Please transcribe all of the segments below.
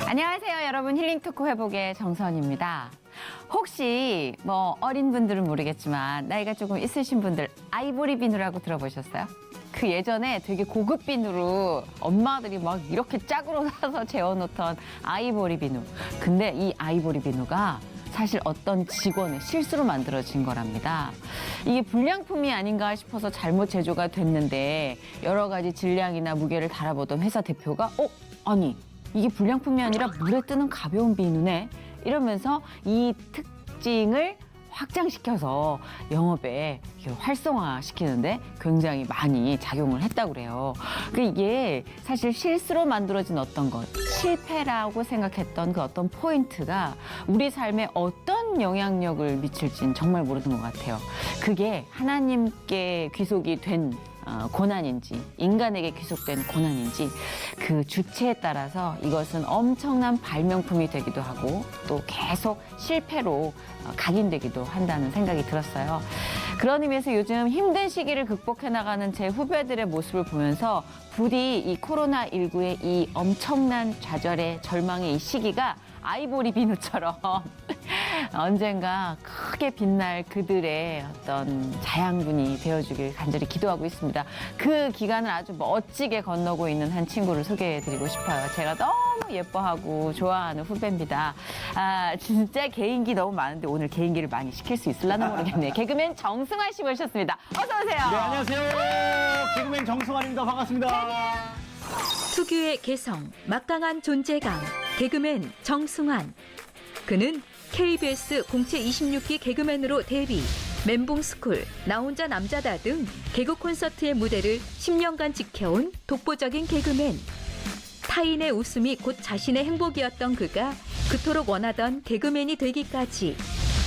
안녕하세요, 여러분. 힐링 토크 회복의 정선입니다. 혹시 어린 분들은 모르겠지만 나이가 조금 있으신 분들 아이보리 비누라고 들어보셨어요? 그 예전에 되게 고급 비누로 엄마들이 막 이렇게 짝으로 사서 재워놓던 아이보리 비누. 근데 이 아이보리 비누가 사실 어떤 직원의 실수로 만들어진 거랍니다. 이게 불량품이 아닌가 싶어서 잘못 제조가 됐는데 여러 가지 질량이나 무게를 달아보던 회사 대표가 아니 이게 불량품이 아니라 물에 뜨는 가벼운 비누네 이러면서 이 특징을 확장시켜서 영업에 활성화시키는데 굉장히 많이 작용을 했다고 그래요. 이게 사실 실수로 만들어진 어떤 것, 실패라고 생각했던 그 어떤 포인트가 우리 삶에 어떤 영향력을 미칠지는 정말 모르는 것 같아요. 그게 하나님께 귀속이 된 고난인지 인간에게 귀속된 고난인지 그 주체에 따라서 이것은 엄청난 발명품이 되기도 하고 또 계속 실패로 각인되기도 한다는 생각이 들었어요. 그런 의미에서 요즘 힘든 시기를 극복해 나가는 제 후배들의 모습을 보면서 부디 이 코로나19의 이 엄청난 좌절의 절망의 이 시기가 아이보리 비누처럼 언젠가 크게 빛날 그들의 어떤 자양분이 되어주길 간절히 기도하고 있습니다. 그 기간을 아주 멋지게 건너고 있는 한 친구를 소개해드리고 싶어요. 제가 너무 예뻐하고 좋아하는 후배입니다. 진짜 개인기 너무 많은데 오늘 개인기를 많이 시킬 수 있을라나 모르겠네요. 개그맨 정승환 씨 모셨습니다. 어서 오세요. 네, 안녕하세요. 개그맨 정승환입니다. 반갑습니다. 특유의 개성, 막강한 존재감, 개그맨 정승환. 그는 KBS 공채 26기 개그맨으로 데뷔, 멘붕스쿨, 나 혼자 남자다 등 개그 콘서트의 무대를 10년간 지켜온 독보적인 개그맨. 타인의 웃음이 곧 자신의 행복이었던 그가 그토록 원하던 개그맨이 되기까지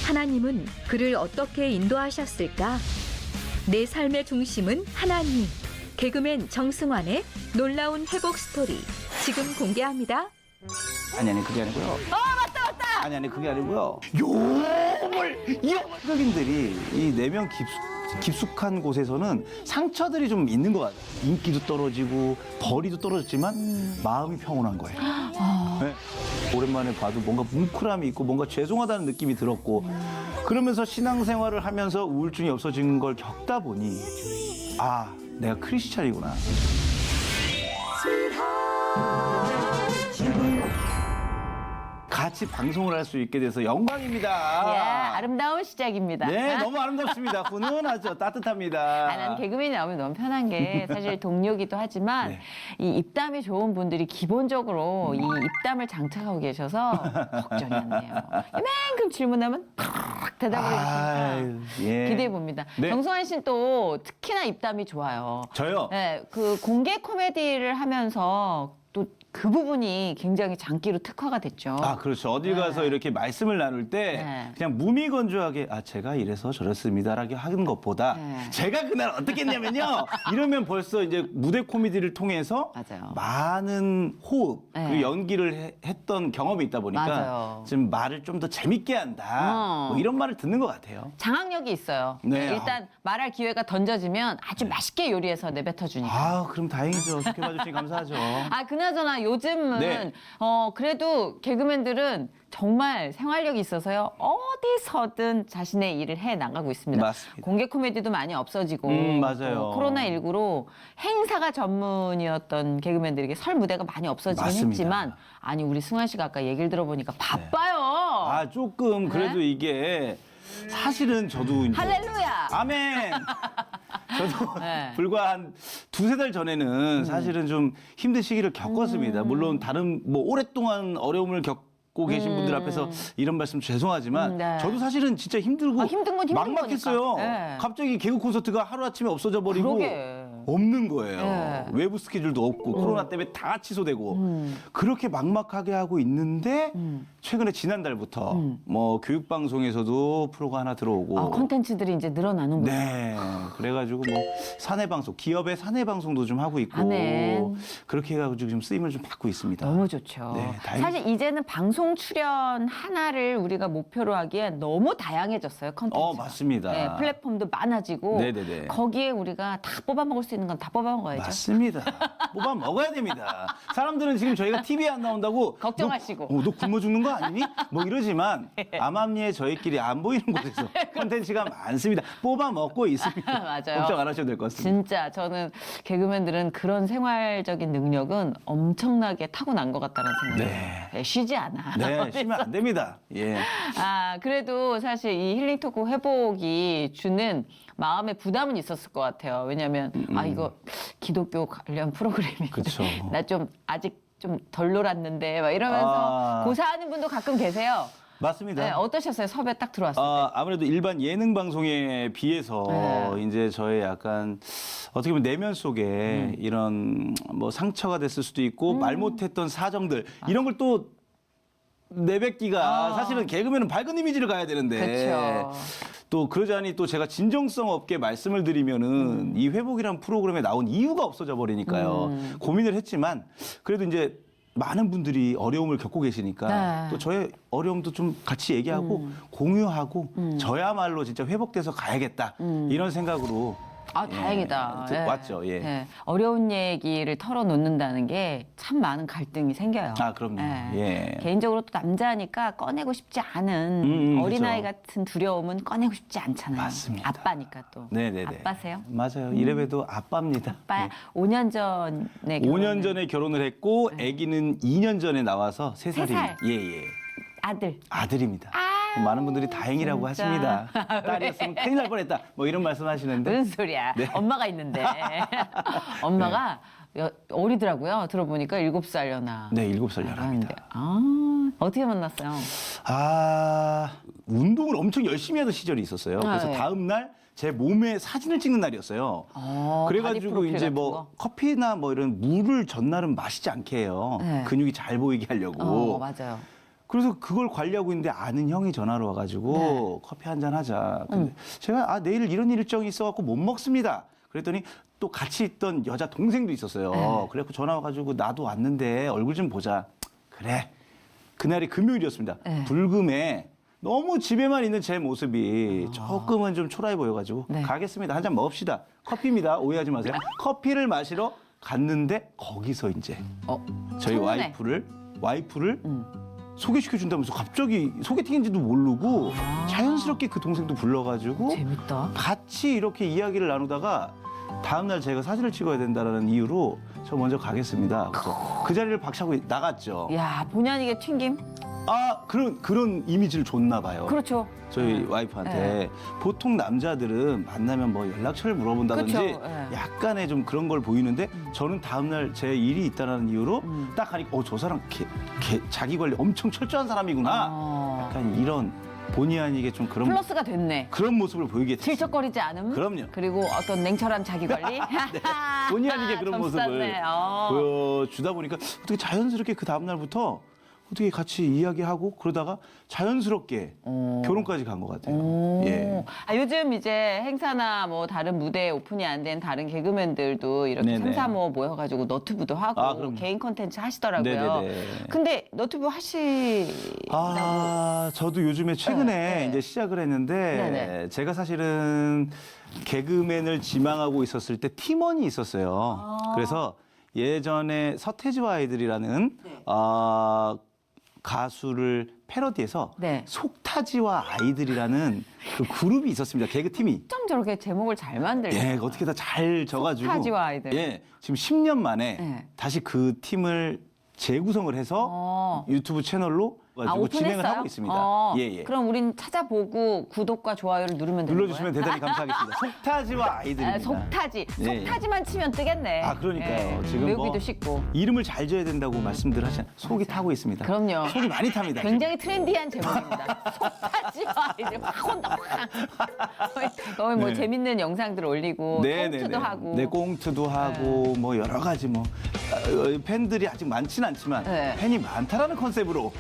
하나님은 그를 어떻게 인도하셨을까? 내 삶의 중심은 하나님. 개그맨 정승환의 놀라운 회복 스토리 지금 공개합니다. 아니 그게 아니고요. 맞다. 아니 그게 아니고요. 흑인들이 이 내면 깊숙한 곳에서는 상처들이 좀 있는 것 같아요. 인기도 떨어지고 벌이도 떨어졌지만 마음이 평온한 거예요. 네. 오랜만에 봐도 뭔가 뭉클함이 있고 뭔가 죄송하다는 느낌이 들었고 그러면서 신앙생활을 하면서 우울증이 없어진 걸 겪다 보니 내가 크리스찬이구나. 같이 방송을 할 수 있게 돼서 영광입니다. 아름다운 시작입니다. 네, 너무 아름답습니다. 훈훈하죠. 따뜻합니다. 난 개그맨이 나오면 너무 편한 게 사실 동료기도 하지만 네. 이 입담이 좋은 분들이 기본적으로 이 입담을 장착하고 계셔서 걱정이 안 돼요. 이만큼 질문하면 팍 대답을 해주시니까 예. 기대해 봅니다. 네. 정승환 씨는 또 특히나 입담이 좋아요. 저요? 네, 그 공개 코미디를 하면서 또 그 부분이 굉장히 장기로 특화가 됐죠. 그렇죠. 어딜 가서 이렇게 말씀을 나눌 때 네. 그냥 무미건조하게 제가 이래서 저렇습니다라고 하는 것보다 제가 그날 어떻게 했냐면요. 이러면 벌써 이제 무대 코미디를 통해서 맞아요. 많은 호흡 그리고 연기를 했던 경험이 있다 보니까 맞아요. 지금 말을 좀 더 재밌게 한다. 뭐 이런 말을 듣는 것 같아요. 장악력이 있어요. 네. 일단 말할 기회가 던져지면 아주 맛있게 요리해서 내뱉어 주니까. 그럼 다행이죠. 좋게 봐주시니 감사하죠. 그나저나 요즘은 네. 그래도 개그맨들은 정말 생활력이 있어서요. 어디서든 자신의 일을 해 나가고 있습니다. 맞습니다. 공개 코미디도 많이 없어지고 맞아요. 코로나19로 행사가 전문이었던 개그맨들에게 설 무대가 많이 없어지긴 맞습니다. 했지만 우리 승환 씨가 아까 얘기를 들어보니까 바빠요. 조금 그래도 이게 사실은 저도 이제 할렐루야. 아멘. 저도 네. 불과 한 두세 달 전에는 사실은 좀 힘든 시기를 겪었습니다. 물론 다른 오랫동안 어려움을 겪고 계신 분들 앞에서 이런 말씀 죄송하지만 네. 저도 사실은 진짜 힘들고 힘든 건 힘든 막막했어요. 거니까. 네. 갑자기 개그 콘서트가 하루아침에 없어져 버리고 그러게. 없는 거예요. 네. 외부 스케줄도 없고 코로나 때문에 다 취소되고 그렇게 막막하게 하고 있는데 최근에 지난달부터 교육방송에서도 프로가 하나 들어오고 콘텐츠들이 이제 늘어나는군요. 네. 그래가지고 사내방송, 기업의 사내방송도 좀 하고 있고 아멘. 그렇게 해가지고 좀 쓰임을 좀 받고 있습니다. 너무 좋죠. 네, 사실 이제는 방송 출연 하나를 우리가 목표로 하기엔 너무 다양해졌어요, 컨텐츠가. 맞습니다. 네, 플랫폼도 많아지고 네네네. 거기에 우리가 다 뽑아먹을 수 있는 건 다 뽑아먹어야죠. 맞습니다. 뽑아 먹어야 됩니다. 사람들은 지금 저희가 TV에 안 나온다고 걱정하시고. 너 굶어 죽는 거 아니니? 뭐 이러지만 암암리에 저희끼리 안 보이는 곳에서 콘텐츠가 많습니다. 뽑아 먹고 있습니다. 맞아요. 걱정 안 하셔도 될 것 같습니다. 진짜 저는 개그맨들은 그런 생활적인 능력은 엄청나게 타고난 것 같다는 생각이 네. 네, 쉬지 않아. 네, 쉬면 안 됩니다. 예. 아, 그래도 사실 이 힐링 토크 회복이 주는 마음의 부담은 있었을 것 같아요. 왜냐하면 아 이거 기독교 관련 프로그램인데 그쵸. 나 좀 아직 좀 덜 놀았는데 막 이러면서 아. 고사하는 분도 가끔 계세요. 맞습니다. 네, 어떠셨어요? 섭외 딱 들어왔을 때. 아무래도 일반 예능 방송에 비해서 네. 이제 저의 약간 어떻게 보면 내면 속에 이런 뭐 상처가 됐을 수도 있고 말 못했던 사정들 이런 걸 또 내뱉기가 사실은 개그맨은 밝은 이미지를 가야 되는데 그쵸. 또 그러자니 또 제가 진정성 없게 말씀을 드리면은 이 회복이란 프로그램에 나온 이유가 없어져 버리니까요. 고민을 했지만 그래도 이제 많은 분들이 어려움을 겪고 계시니까 네. 또 저의 어려움도 좀 같이 얘기하고 공유하고 저야말로 진짜 회복돼서 가야겠다 이런 생각으로 아, 예, 다행이다. 왔죠. 예. 예. 어려운 얘기를 털어놓는다는 게 참 많은 갈등이 생겨요. 아, 그럼요. 예. 개인적으로 또 남자니까 꺼내고 싶지 않은 어린아이 그죠. 같은 두려움은 꺼내고 싶지 않잖아요. 맞습니다. 아빠니까 또. 네네네. 아빠세요? 맞아요. 이래봬도 아빠입니다. 아빠 예. 5년 전에 5년 전에 결혼을 했고 아기는 2년 전에 나와서 세 3살입니다. 살. 예. 아들. 아들입니다. 많은 분들이 다행이라고 진짜. 하십니다. 딸이었으면 큰일 날 뻔했다. 뭐 이런 말씀 하시는데. 무슨 소리야. 네. 엄마가 있는데. 엄마가 어리더라고요. 들어보니까 7살려나. 네, 7살 연합니다. 어떻게 만났어요? 운동을 엄청 열심히 하던 시절이 있었어요. 그래서 네. 다음 날 제 몸에 사진을 찍는 날이었어요. 바디 그래가지고 프로필 이제 같은 뭐 거? 커피나 뭐 이런 물을 전날은 마시지 않게 해요. 네. 근육이 잘 보이게 하려고. 맞아요. 그래서 그걸 관리하고 있는데 아는 형이 전화로 와가지고 네. 커피 한 잔 하자. 근데 제가 내일 이런 일정이 있어갖고 못 먹습니다. 그랬더니 또 같이 있던 여자 동생도 있었어요. 네. 그래갖고 전화 와가지고 나도 왔는데 얼굴 좀 보자. 그래. 그날이 금요일이었습니다. 네. 불금에 너무 집에만 있는 제 모습이 조금은 좀 초라해 보여가지고 네. 가겠습니다. 한 잔 먹읍시다. 커피입니다. 오해하지 마세요. 커피를 마시러 갔는데 거기서 이제 저희 첫눈에. 와이프를 소개시켜 준다면서 갑자기 소개팅인지도 모르고 자연스럽게 그 동생도 불러가지고 재밌다. 같이 이렇게 이야기를 나누다가 다음날 제가 사진을 찍어야 된다는 이유로 저 먼저 가겠습니다. 그래서 그 자리를 박차고 나갔죠. 야, 본의 아니게 튕김? 그런 이미지를 줬나 봐요. 그렇죠. 저희 와이프한테 보통 남자들은 만나면 뭐 연락처를 물어본다든지 그쵸, 예. 약간의 좀 그런 걸 보이는데 저는 다음날 제 일이 있다는 이유로 딱 하니까 저 사람 자기 관리 엄청 철저한 사람이구나. 약간 이런 본의 아니게 좀 플러스가 됐네. 그런 모습을 보이게 됐어요. 질척거리지 않음? 그럼요. 그리고 어떤 냉철한 자기 관리? 본의 아니게 그런 모습을 점수받네. 보여주다 보니까 어떻게 자연스럽게 그 다음날부터 어떻게 같이 이야기하고 그러다가 자연스럽게 결혼까지 간 것 같아요. 예. 요즘 이제 행사나 뭐 다른 무대 오픈이 안 된 다른 개그맨들도 이렇게 네네. 3, 3, 5 모여가지고 너튜브도 하고 그럼요. 개인 컨텐츠 하시더라고요. 네네네. 근데 너튜브 저도 요즘에 최근에 네. 이제 시작을 했는데 네네. 제가 사실은 개그맨을 지망하고 있었을 때 팀원이 있었어요. 그래서 예전에 서태지와 아이들이라는 네. 가수를 패러디해서 네. 속타지와 아이들이라는 그 그룹이 있었습니다. 개그팀이. 좀 저렇게 제목을 잘 만들고 예, 어떻게 다 잘 져가지고. 속타지와 아이들. 예, 지금 10년 만에 네. 다시 그 팀을 재구성을 해서 유튜브 채널로 가지고 진행을 오픈했어요? 하고 있습니다. 예. 그럼 우린 찾아보고 구독과 좋아요를 누르면 되는 눌러주시면 거예요? 대단히 감사하겠습니다. 속타지와 아이들입니다. 속타지. 예. 속타지만 치면 뜨겠네. 그러니까요. 지금 외우기도 뭐 쉽고. 이름을 잘 지어야 된다고 말씀들 하시잖아요. 속이 타고 있습니다. 그럼요. 속이 많이 탑니다. 굉장히 트렌디한 제목입니다. 속타지와 아이들 확 온다, 확. 거의 뭐 네. 재밌는 영상들 올리고 꽁트도 하고. 네, 꽁트도 하고 뭐 여러 가지 뭐 팬들이 아직 많지는 않지만 네. 팬이 많다라는 컨셉으로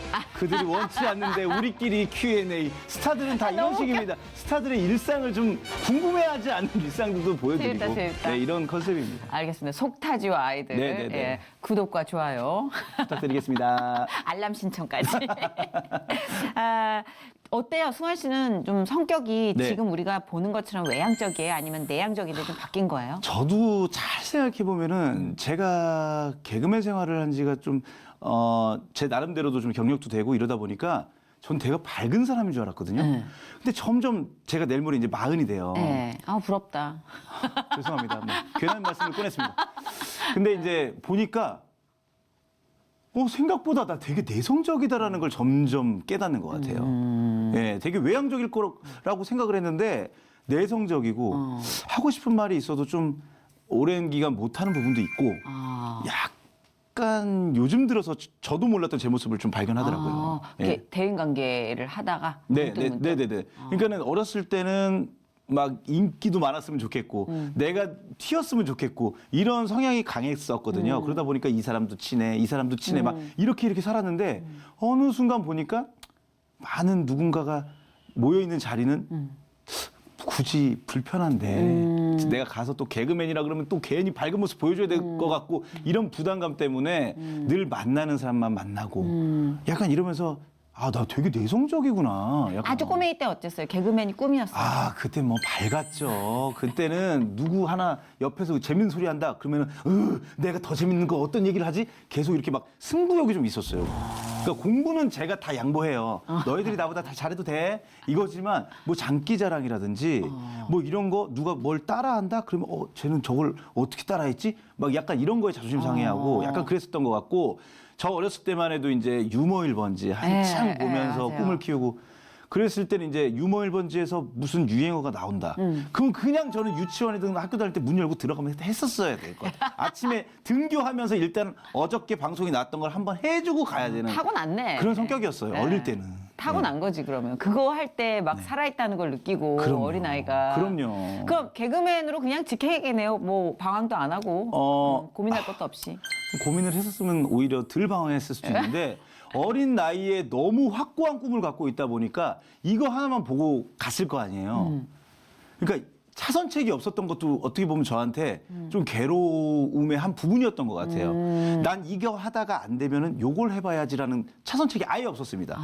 그들이 원치 않는데 우리끼리 Q&A 스타들은 다 이런 너무 식입니다. 스타들의 일상을 좀 궁금해하지 않는 일상들도 보여드리고 재밌다. 네, 이런 컨셉입니다. 알겠습니다. 속타지와 아이들. 네네네. 예, 구독과 좋아요. 부탁드리겠습니다. 알람 신청까지. 어때요? 승환 씨는 좀 성격이 네. 지금 우리가 보는 것처럼 외향적이에요? 아니면 내향적인데 좀 바뀐 거예요? 저도 잘 생각해 보면은 제가 개그맨 생활을 한 지가 좀 제 나름대로도 좀 경력도 되고 이러다 보니까 전 되게 밝은 사람인 줄 알았거든요. 네. 근데 점점 제가 내일 모레 이제 40이 돼요. 네. 아, 부럽다. 죄송합니다. 뭐, 괜한 말씀을 꺼냈습니다. 근데 이제 보니까 생각보다 나 되게 내성적이다라는 걸 점점 깨닫는 것 같아요. 예, 되게 외향적일 거라고 생각을 했는데 내성적이고 하고 싶은 말이 있어도 좀 오랜 기간 못하는 부분도 있고 아. 약간 요즘 들어서 저도 몰랐던 제 모습을 좀 발견하더라고요. 이렇게 대인 관계를 하다가 네, 문득 네, 문득. 네, 네, 네. 그러니까는 어렸을 때는 막 인기도 많았으면 좋겠고 내가 튀었으면 좋겠고 이런 성향이 강했었거든요. 그러다 보니까 이 사람도 친해, 이 사람도 친해 막 이렇게 살았는데 어느 순간 보니까 많은 누군가가 모여 있는 자리는 굳이 불편한데 내가 가서 또 개그맨이라 그러면 또 괜히 밝은 모습 보여줘야 될 것 같고 이런 부담감 때문에 늘 만나는 사람만 만나고 약간 이러면서 아, 나 되게 내성적이구나. 약간. 아주 꼬맹이 때 어땠어요? 개그맨이 꿈이었어요. 아, 그때 뭐 밝았죠. 그때는 누구 하나 옆에서 재밌는 소리 한다. 그러면은, 내가 더 재밌는 거 어떤 얘기를 하지? 계속 이렇게 막 승부욕이 좀 있었어요. 그러니까 공부는 제가 다 양보해요. 너희들이 나보다 다 잘해도 돼. 이거지만 뭐 장기자랑이라든지 뭐 이런 거 누가 뭘 따라한다? 그러면 쟤는 저걸 어떻게 따라했지? 막 약간 이런 거에 자존심 상해하고 약간 그랬었던 것 같고 저 어렸을 때만 해도 이제 유머 1번지 한창 보면서 맞아요. 꿈을 키우고 그랬을 때는 이제 유머 1번지에서 무슨 유행어가 나온다. 그럼 그냥 저는 유치원이든 학교 다닐 때 문 열고 들어가면 했었어야 될 것 같아요. 아침에 등교하면서 일단 어저께 방송이 나왔던 걸 한번 해주고 가야 되는 타고났네. 그런 성격이었어요. 네. 어릴 때는. 타고난 거지 그러면. 그거 할 때 막 살아있다는 걸 느끼고 그럼요. 어린아이가. 그럼요. 그럼 개그맨으로 그냥 직행이네요. 뭐 방황도 안 하고 고민할 것도 없이. 고민을 했었으면 오히려 덜 방황했을 수도 있는데 어린 나이에 너무 확고한 꿈을 갖고 있다 보니까 이거 하나만 보고 갔을 거 아니에요. 그러니까 차선책이 없었던 것도 어떻게 보면 저한테 좀 괴로움의 한 부분이었던 것 같아요. 난 이거 하다가 안 되면은 요걸 해봐야지라는 차선책이 아예 없었습니다.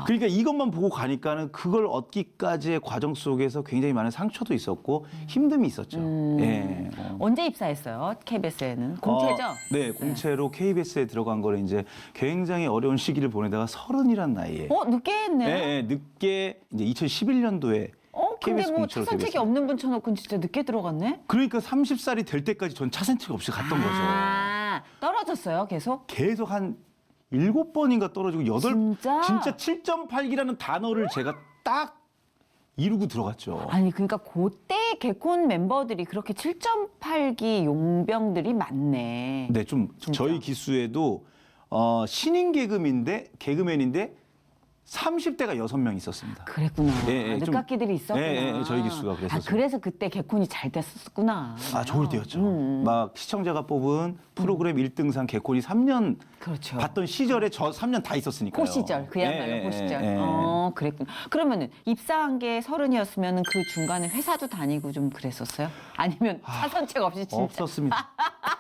그러니까 이것만 보고 가니까는 그걸 얻기까지의 과정 속에서 굉장히 많은 상처도 있었고 힘듦이 있었죠. 예. 언제 입사했어요? KBS에는 공채죠? 네, 공채로 KBS에 들어간 거는 이제 굉장히 어려운 시기를 보내다가 30이란 나이에. 늦게 했네. 예, 늦게 이제 2011년도에 근데 KBS 뭐 공채로 차선책이 데뷔했어요. 없는 분 쳐놓고 진짜 늦게 들어갔네. 그러니까 30살이 될 때까지 전 차선책 없이 갔던 거죠. 떨어졌어요 계속? 계속 한 7번인가 떨어지고 진짜? 7.8기라는 단어를 제가 딱 이루고 들어갔죠. 아니 그러니까 그때 개콘 멤버들이 그렇게 7.8기 용병들이 많네. 네, 좀 저희 기수에도 신인 개그맨인데 30대가 6명 있었습니다. 그랬구나. 예, 예, 좀- 늦깎이들이 있었구나. 예, 예, 저희 기수가 그랬었어요. 그래서 그때 개콘이 잘 됐었구나. 아, 좋을 때였죠. 막 시청자가 뽑은 프로그램 1등상 개콘이 3년 그렇죠. 봤던 시절에 저 3년 다 있었으니까요. 그 시절, 그야말로 예, 그 시절. 예, 예. 그랬구나. 그러면은 입사한 게 30이었으면 그 중간에 회사도 다니고 좀 그랬었어요? 아니면 차선책 없이 진짜? 없었습니다.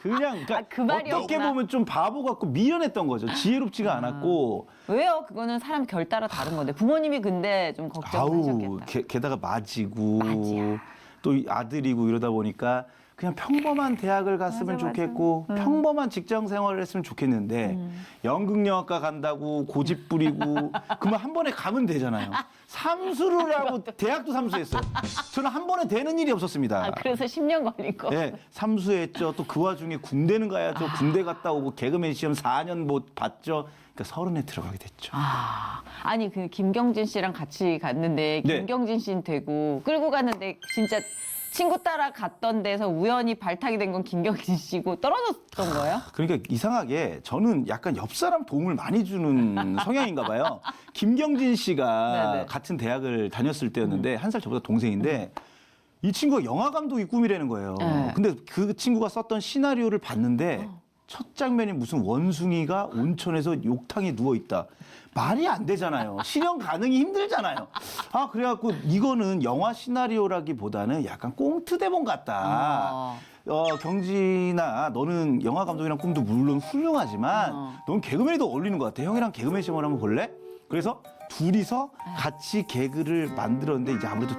그냥 그러니까 그 말이었구나. 어떻게 보면 좀 바보 같고 미련했던 거죠. 지혜롭지가 않았고. 왜요? 그거는 사람 결 따라 다른 건데. 부모님이 근데 좀 걱정을 하셨겠다. 게다가 맞이고 맞이야. 또 아들이고 이러다 보니까 그냥 평범한 대학을 갔으면 맞아, 맞아. 좋겠고 평범한 직장 생활을 했으면 좋겠는데 연극영화과 간다고 고집 부리고 그러면 한 번에 가면 되잖아요. 삼수를 하고 대학도 삼수했어요. 저는 한 번에 되는 일이 없었습니다. 그래서 10년 걸린 거. 네, 삼수했죠. 또 그 와중에 군대는 가야죠. 군대 갔다 오고 개그맨 시험 4년 못 봤죠. 그러니까 30에 들어가게 됐죠. 아니 그 김경진 씨랑 같이 갔는데 네. 김경진 씨는 되고 끌고 갔는데 진짜 친구 따라 갔던 데서 우연히 발탁이 된 건 김경진 씨고 떨어졌던 거예요? 그러니까 이상하게 저는 약간 옆 사람 도움을 많이 주는 성향인가 봐요. 김경진 씨가 네네. 같은 대학을 다녔을 때였는데 한 살 저보다 동생인데 이 친구가 영화 감독이 꿈이라는 거예요. 네. 근데 그 친구가 썼던 시나리오를 봤는데 첫 장면이 무슨 원숭이가 온천에서 욕탕에 누워 있다. 말이 안 되잖아요. 실현 가능이 힘들잖아요. 그래갖고 이거는 영화 시나리오라기보다는 약간 꽁트 대본 같다. 경진아, 너는 영화 감독이랑 꿈도 물론 훌륭하지만 넌 개그맨에도 어울리는 것 같아. 형이랑 개그맨 시험을 한번 볼래? 그래서 둘이서 같이 개그를 만들었는데 이제 아무래도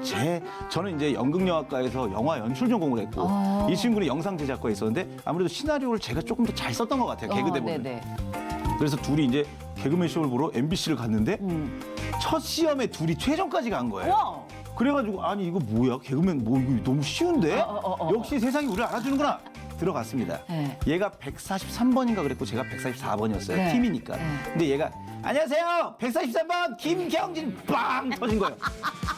저는 이제 연극영화과에서 영화 연출 전공을 했고 이 친구는 영상 제작과에 있었는데 아무래도 시나리오를 제가 조금 더 잘 썼던 것 같아요. 개그 대본을. 네네. 그래서 둘이 이제 개그맨 쇼를 보러 MBC를 갔는데 첫 시험에 둘이 최종까지 간 거예요. 와. 그래가지고 아니 이거 뭐야 개그맨 뭐 이거 너무 쉬운데 역시 세상이 우리를 알아주는구나 들어갔습니다. 네. 얘가 143번인가 그랬고 제가 144번이었어요. 네. 팀이니까. 네. 근데 얘가 안녕하세요 143번 김경진 빵 터진 거예요.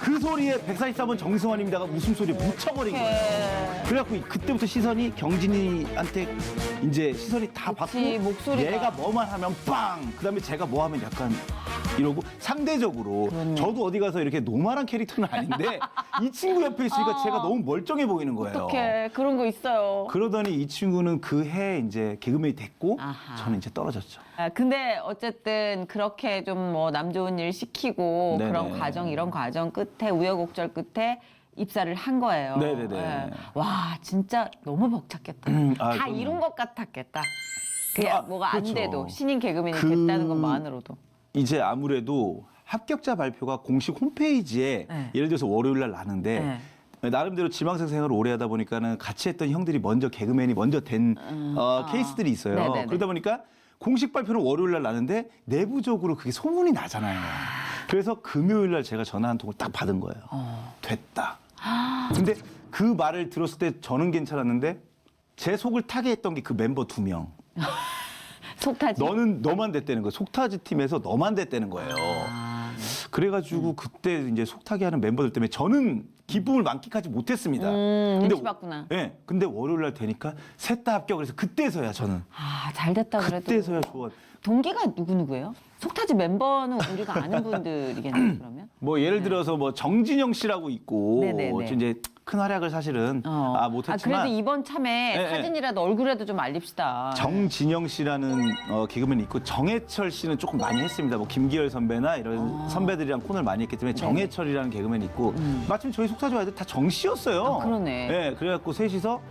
그 소리에 144번 정승환입니다가 웃음소리에 묻혀버린 거예요. 그래갖고 그때부터 시선이 경진이한테 이제 시선이 다 그치, 받고 목소리가. 얘가 뭐만 하면 빵 그다음에 제가 뭐 하면 약간 이러고 상대적으로 그렇네. 저도 어디 가서 이렇게 노멀한 캐릭터는 아닌데 이 친구 옆에 있으니까 제가 너무 멀쩡해 보이는 거예요. 어떡해. 그런 거 있어요. 그러더니 이 친구는 그 해 이제 개그맨이 됐고 아하. 저는 이제 떨어졌죠. 근데 어쨌든 그렇게 좀 뭐 남 좋은 일 시키고 네네. 그런 과정, 이런 과정 끝에 우여곡절 끝에 입사를 한 거예요. 네네네. 예. 와, 진짜 너무 벅찼겠다. 다 그럼요. 이룬 것 같았겠다. 그냥 아, 뭐가 그렇죠. 안 돼도 신인 개그맨이 그- 됐다는 것만으로도. 이제 아무래도 합격자 발표가 공식 홈페이지에 네. 예를 들어서 월요일 날 나는데 나름대로 지망생 생활을 오래 하다 보니까는 같이 했던 형들이 먼저 개그맨이 먼저 된 케이스들이 있어요. 네네네. 그러다 보니까 공식 발표는 월요일 날 나는데 내부적으로 그게 소문이 나잖아요. 그래서 금요일 날 제가 전화 한 통을 딱 받은 거예요. 됐다. 근데 그 말을 들었을 때 저는 괜찮았는데 제 속을 타게 했던 게 그 멤버 2명. 속타지. 너만 됐다는 거예요. 속타지 팀에서 너만 됐다는 거예요. 그래가지고 그때 이제 속타기 하는 멤버들 때문에 저는 기쁨을 만끽하지 못했습니다. 눈치 봤구나. 네, 근데 월요일 날 되니까 셋 다 합격을 해서 그때서야 저는 아, 잘 됐다 그래도. 그때서야 좋아. 동기가 누구누구예요? 속타지 멤버는 우리가 아는 분들이겠네요, 그러면? 뭐 예를 들어서 뭐 정진영 씨라고 있고 네네네. 이제 큰 활약을 사실은 못했지만 그래도 이번 참에 네, 사진이라도 얼굴이라도 좀 알립시다. 정진영 씨라는 개그맨이 있고 정해철 씨는 조금 많이 했습니다. 뭐 김기열 선배나 이런 선배들이랑 코너를 많이 했기 때문에 정해철이라는 개그맨이 있고 마침 저희 속타지 아이들 다 정 씨였어요. 아, 그러네. 네, 그래갖고 셋이서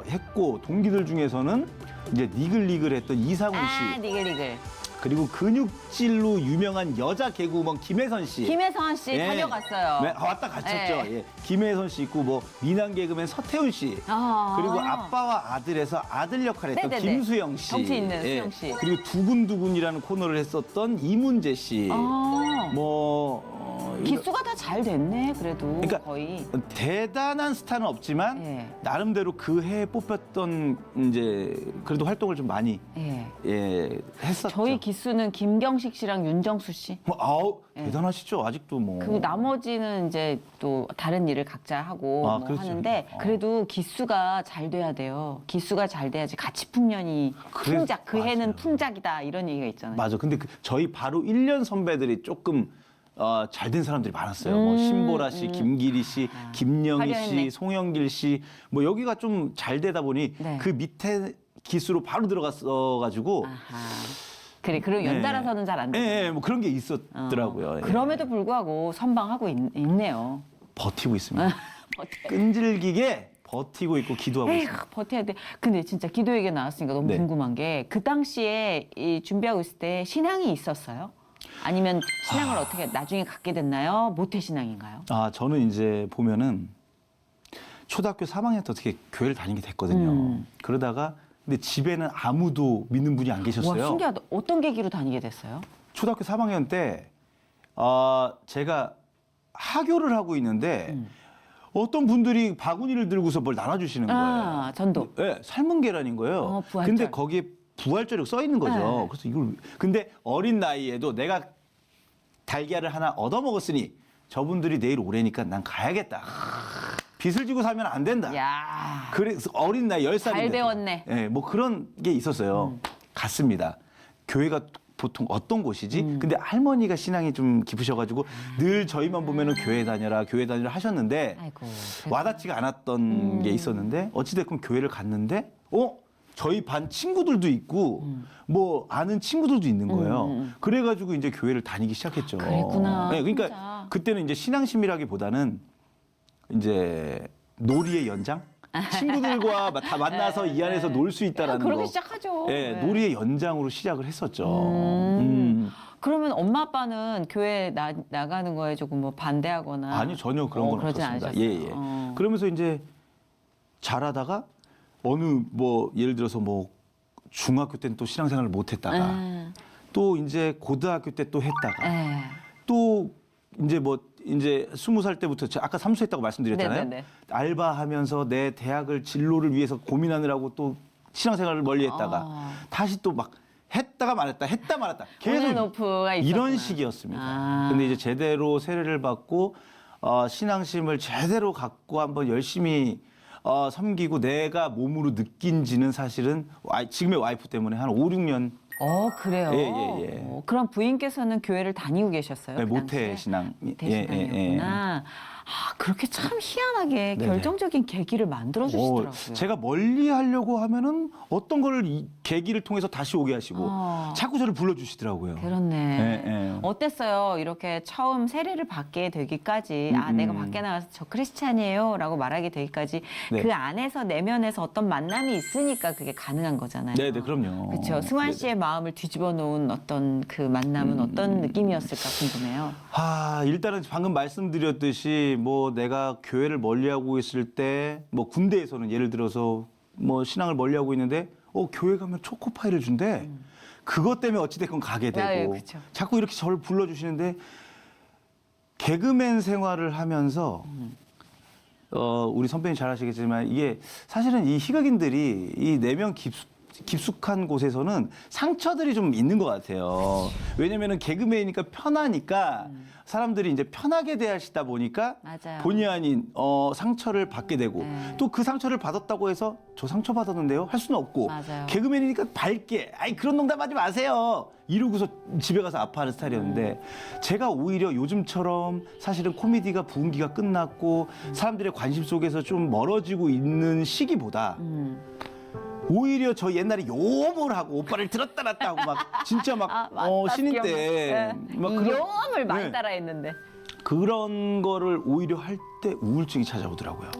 했고 동기들 중에서는 이제 니글니글 했던 이상훈 씨 니글니글. 그리고 근육질로 유명한 여자 개그우먼 김혜선 씨. 김혜선 씨 예. 다녀갔어요. 네, 왔다 갔었죠. 예. 예. 김혜선 씨 있고 뭐 미남 개그맨 서태훈 씨. 아. 그리고 아빠와 아들에서 아들 역할을 했던 네네네. 김수영 씨. 덩치 있는 수영 씨. 그리고 두근두근이라는 코너를 했었던 이문재 씨. 아. 기수가 다 잘 됐네, 그래도 그러니까 거의. 대단한 스타는 없지만 예. 나름대로 그 해에 뽑혔던 이제 그래도 활동을 좀 많이 했었죠. 저희 기수는 김경식 씨랑 윤정수 씨. 아우 대단하시죠. 아직도 뭐. 그 나머지는 이제 또 다른 일을 각자 하고 뭐 그렇죠. 하는데 그래도 기수가 잘 돼야 돼요. 기수가 잘 돼야지 가치 풍년이 풍작. 그 해는 맞아요. 풍작이다 이런 얘기가 있잖아요. 맞아. 근데 저희 바로 1년 선배들이 조금 잘 된 사람들이 많았어요. 뭐 신보라 씨, 김기리 씨, 김영희 화려했네. 씨, 송영길 씨, 뭐 여기가 좀 잘 되다 보니 네. 그 밑에 기수로 바로 들어갔어가지고. 아하. 그래, 그럼 연달아서는 잘 안 돼. 예, 뭐 그런 게 있었더라고요. 예. 그럼에도 불구하고 선방하고 있네요. 버티고 있습니다. 버텨. 끈질기게 버티고 있고 기도하고 에휴, 있습니다. 버텨야 돼. 근데 진짜 기도 얘기 나왔으니까 너무 네. 궁금한 게 그 당시에 이 준비하고 있을 때 신앙이 있었어요? 아니면 신앙을 어떻게 나중에 갖게 됐나요? 모태 신앙인가요? 저는 이제 보면은 초등학교 3학년 때 어떻게 교회를 다니게 됐거든요. 그러다가 근데 집에는 아무도 믿는 분이 안 계셨어요. 와, 신기하다. 어떤 계기로 다니게 됐어요? 초등학교 3학년 때 제가 하교를 하고 있는데 어떤 분들이 바구니를 들고서 뭘 나눠주시는 거예요. 아, 전도. 네, 삶은 계란인 거예요. 부활절. 근데 거기에 부활절이라고 써 있는 거죠. 네. 그래서 이걸 근데 어린 나이에도 내가 달걀을 하나 얻어 먹었으니 저분들이 내일 오래니까 난 가야겠다. 빚을 지고 살면 안 된다. 야, 그래서 어린 나이 10살인데. 잘 배웠네. 예, 뭐 그런 게 있었어요. 갔습니다. 교회가 보통 어떤 곳이지? 근데 할머니가 신앙이 좀 깊으셔가지고 늘 저희만 보면은 교회 다녀라 하셨는데 아이고. 와닿지가 않았던 게 있었는데 어찌됐건 교회를 갔는데 저희 반 친구들도 있고 뭐 아는 친구들도 있는 거예요. 그래가지고 이제 교회를 다니기 시작했죠. 그랬구나, 네, 그러니까 진짜. 그때는 이제 신앙심이라기보다는 이제 놀이의 연장. 친구들과 다 만나서 이 안에서 놀 수 있다라는 그렇게 거. 시작하죠. 예, 네. 놀이의 연장으로 시작을 했었죠. 그러면 엄마 아빠는 교회 나가는 거에 조금 뭐 반대하거나 아니 전혀 그런 건 그러진 없었습니다. 않으셨어요? 예. 어. 그러면서 이제 자라다가 어느 뭐 예를 들어서 뭐 중학교 때는 또 신앙생활을 못 했다가 또 이제 고등학교 때 또 했다가 예. 또 이제 뭐 이제 20살 때부터 제가 아까 삼수했다고 말씀드렸잖아요. 네네네. 알바하면서 내 대학을 진로를 위해서 고민하느라고 또 신앙생활을 멀리했다가 다시 또 막 했다가 말았다 했다 말았다 계속 온앤오프가 있었구나. 이런 식이었습니다. 아. 근데 이제 제대로 세례를 받고 신앙심을 제대로 갖고 한번 열심히 섬기고 내가 몸으로 느낀지는 사실은 지금의 와이프 때문에 한 5, 6년 그래요? 예. 그럼 부인께서는 교회를 다니고 계셨어요? 네, 그 모태 당시에? 신앙. 대신앙이었구나. 그렇게 참 희한하게 네네. 결정적인 계기를 만들어 주시더라고요. 제가 멀리 하려고 하면은 어떤 거를 이 계기를 통해서 다시 오게 하시고 자꾸 저를 불러주시더라고요. 그렇네. 예. 어땠어요? 이렇게 처음 세례를 받게 되기까지 내가 밖에 나가서 저 크리스찬이에요 라고 말하게 되기까지 네. 그 안에서 내면에서 어떤 만남이 있으니까 그게 가능한 거잖아요. 네, 그럼요. 그렇죠. 승환 네네. 씨의 마음을 뒤집어 놓은 어떤 그 만남은 어떤 느낌이었을까 궁금해요. 일단은 방금 말씀드렸듯이 뭐 내가 교회를 멀리하고 있을 때 뭐 군대에서는 예를 들어서 뭐 신앙을 멀리하고 있는데 교회 가면 초코파이를 준대. 그것 때문에 어찌됐건 가게 되고 예, 그쵸. 자꾸 이렇게 저를 불러주시는데 개그맨 생활을 하면서 우리 선배님 잘 아시겠지만 이게 사실은 이 희극인들이 이 내면 깊숙한 곳에서는 상처들이 좀 있는 것 같아요. 왜냐면은 개그맨이니까 편하니까 사람들이 이제 편하게 대하시다 보니까 맞아요. 본의 아닌 상처를 받게 되고 네. 또 그 상처를 받았다고 해서 저 상처 받았는데요 할 수는 없고 맞아요. 개그맨이니까 밝게 그런 농담하지 마세요 이러고서 집에 가서 아파하는 스타일이었는데 제가 오히려 요즘처럼 사실은 코미디가 부흥기가 끝났고 사람들의 관심 속에서 좀 멀어지고 있는 시기보다 오히려 저 옛날에 요음을 하고 오빠를 들었다 놨다 하고 막 진짜 막 맞다, 신인 기억나. 때 막 이 그런- 용암을 많이 네. 따라했는데. 그런 거를 오히려 할 때 우울증이 찾아오더라고요.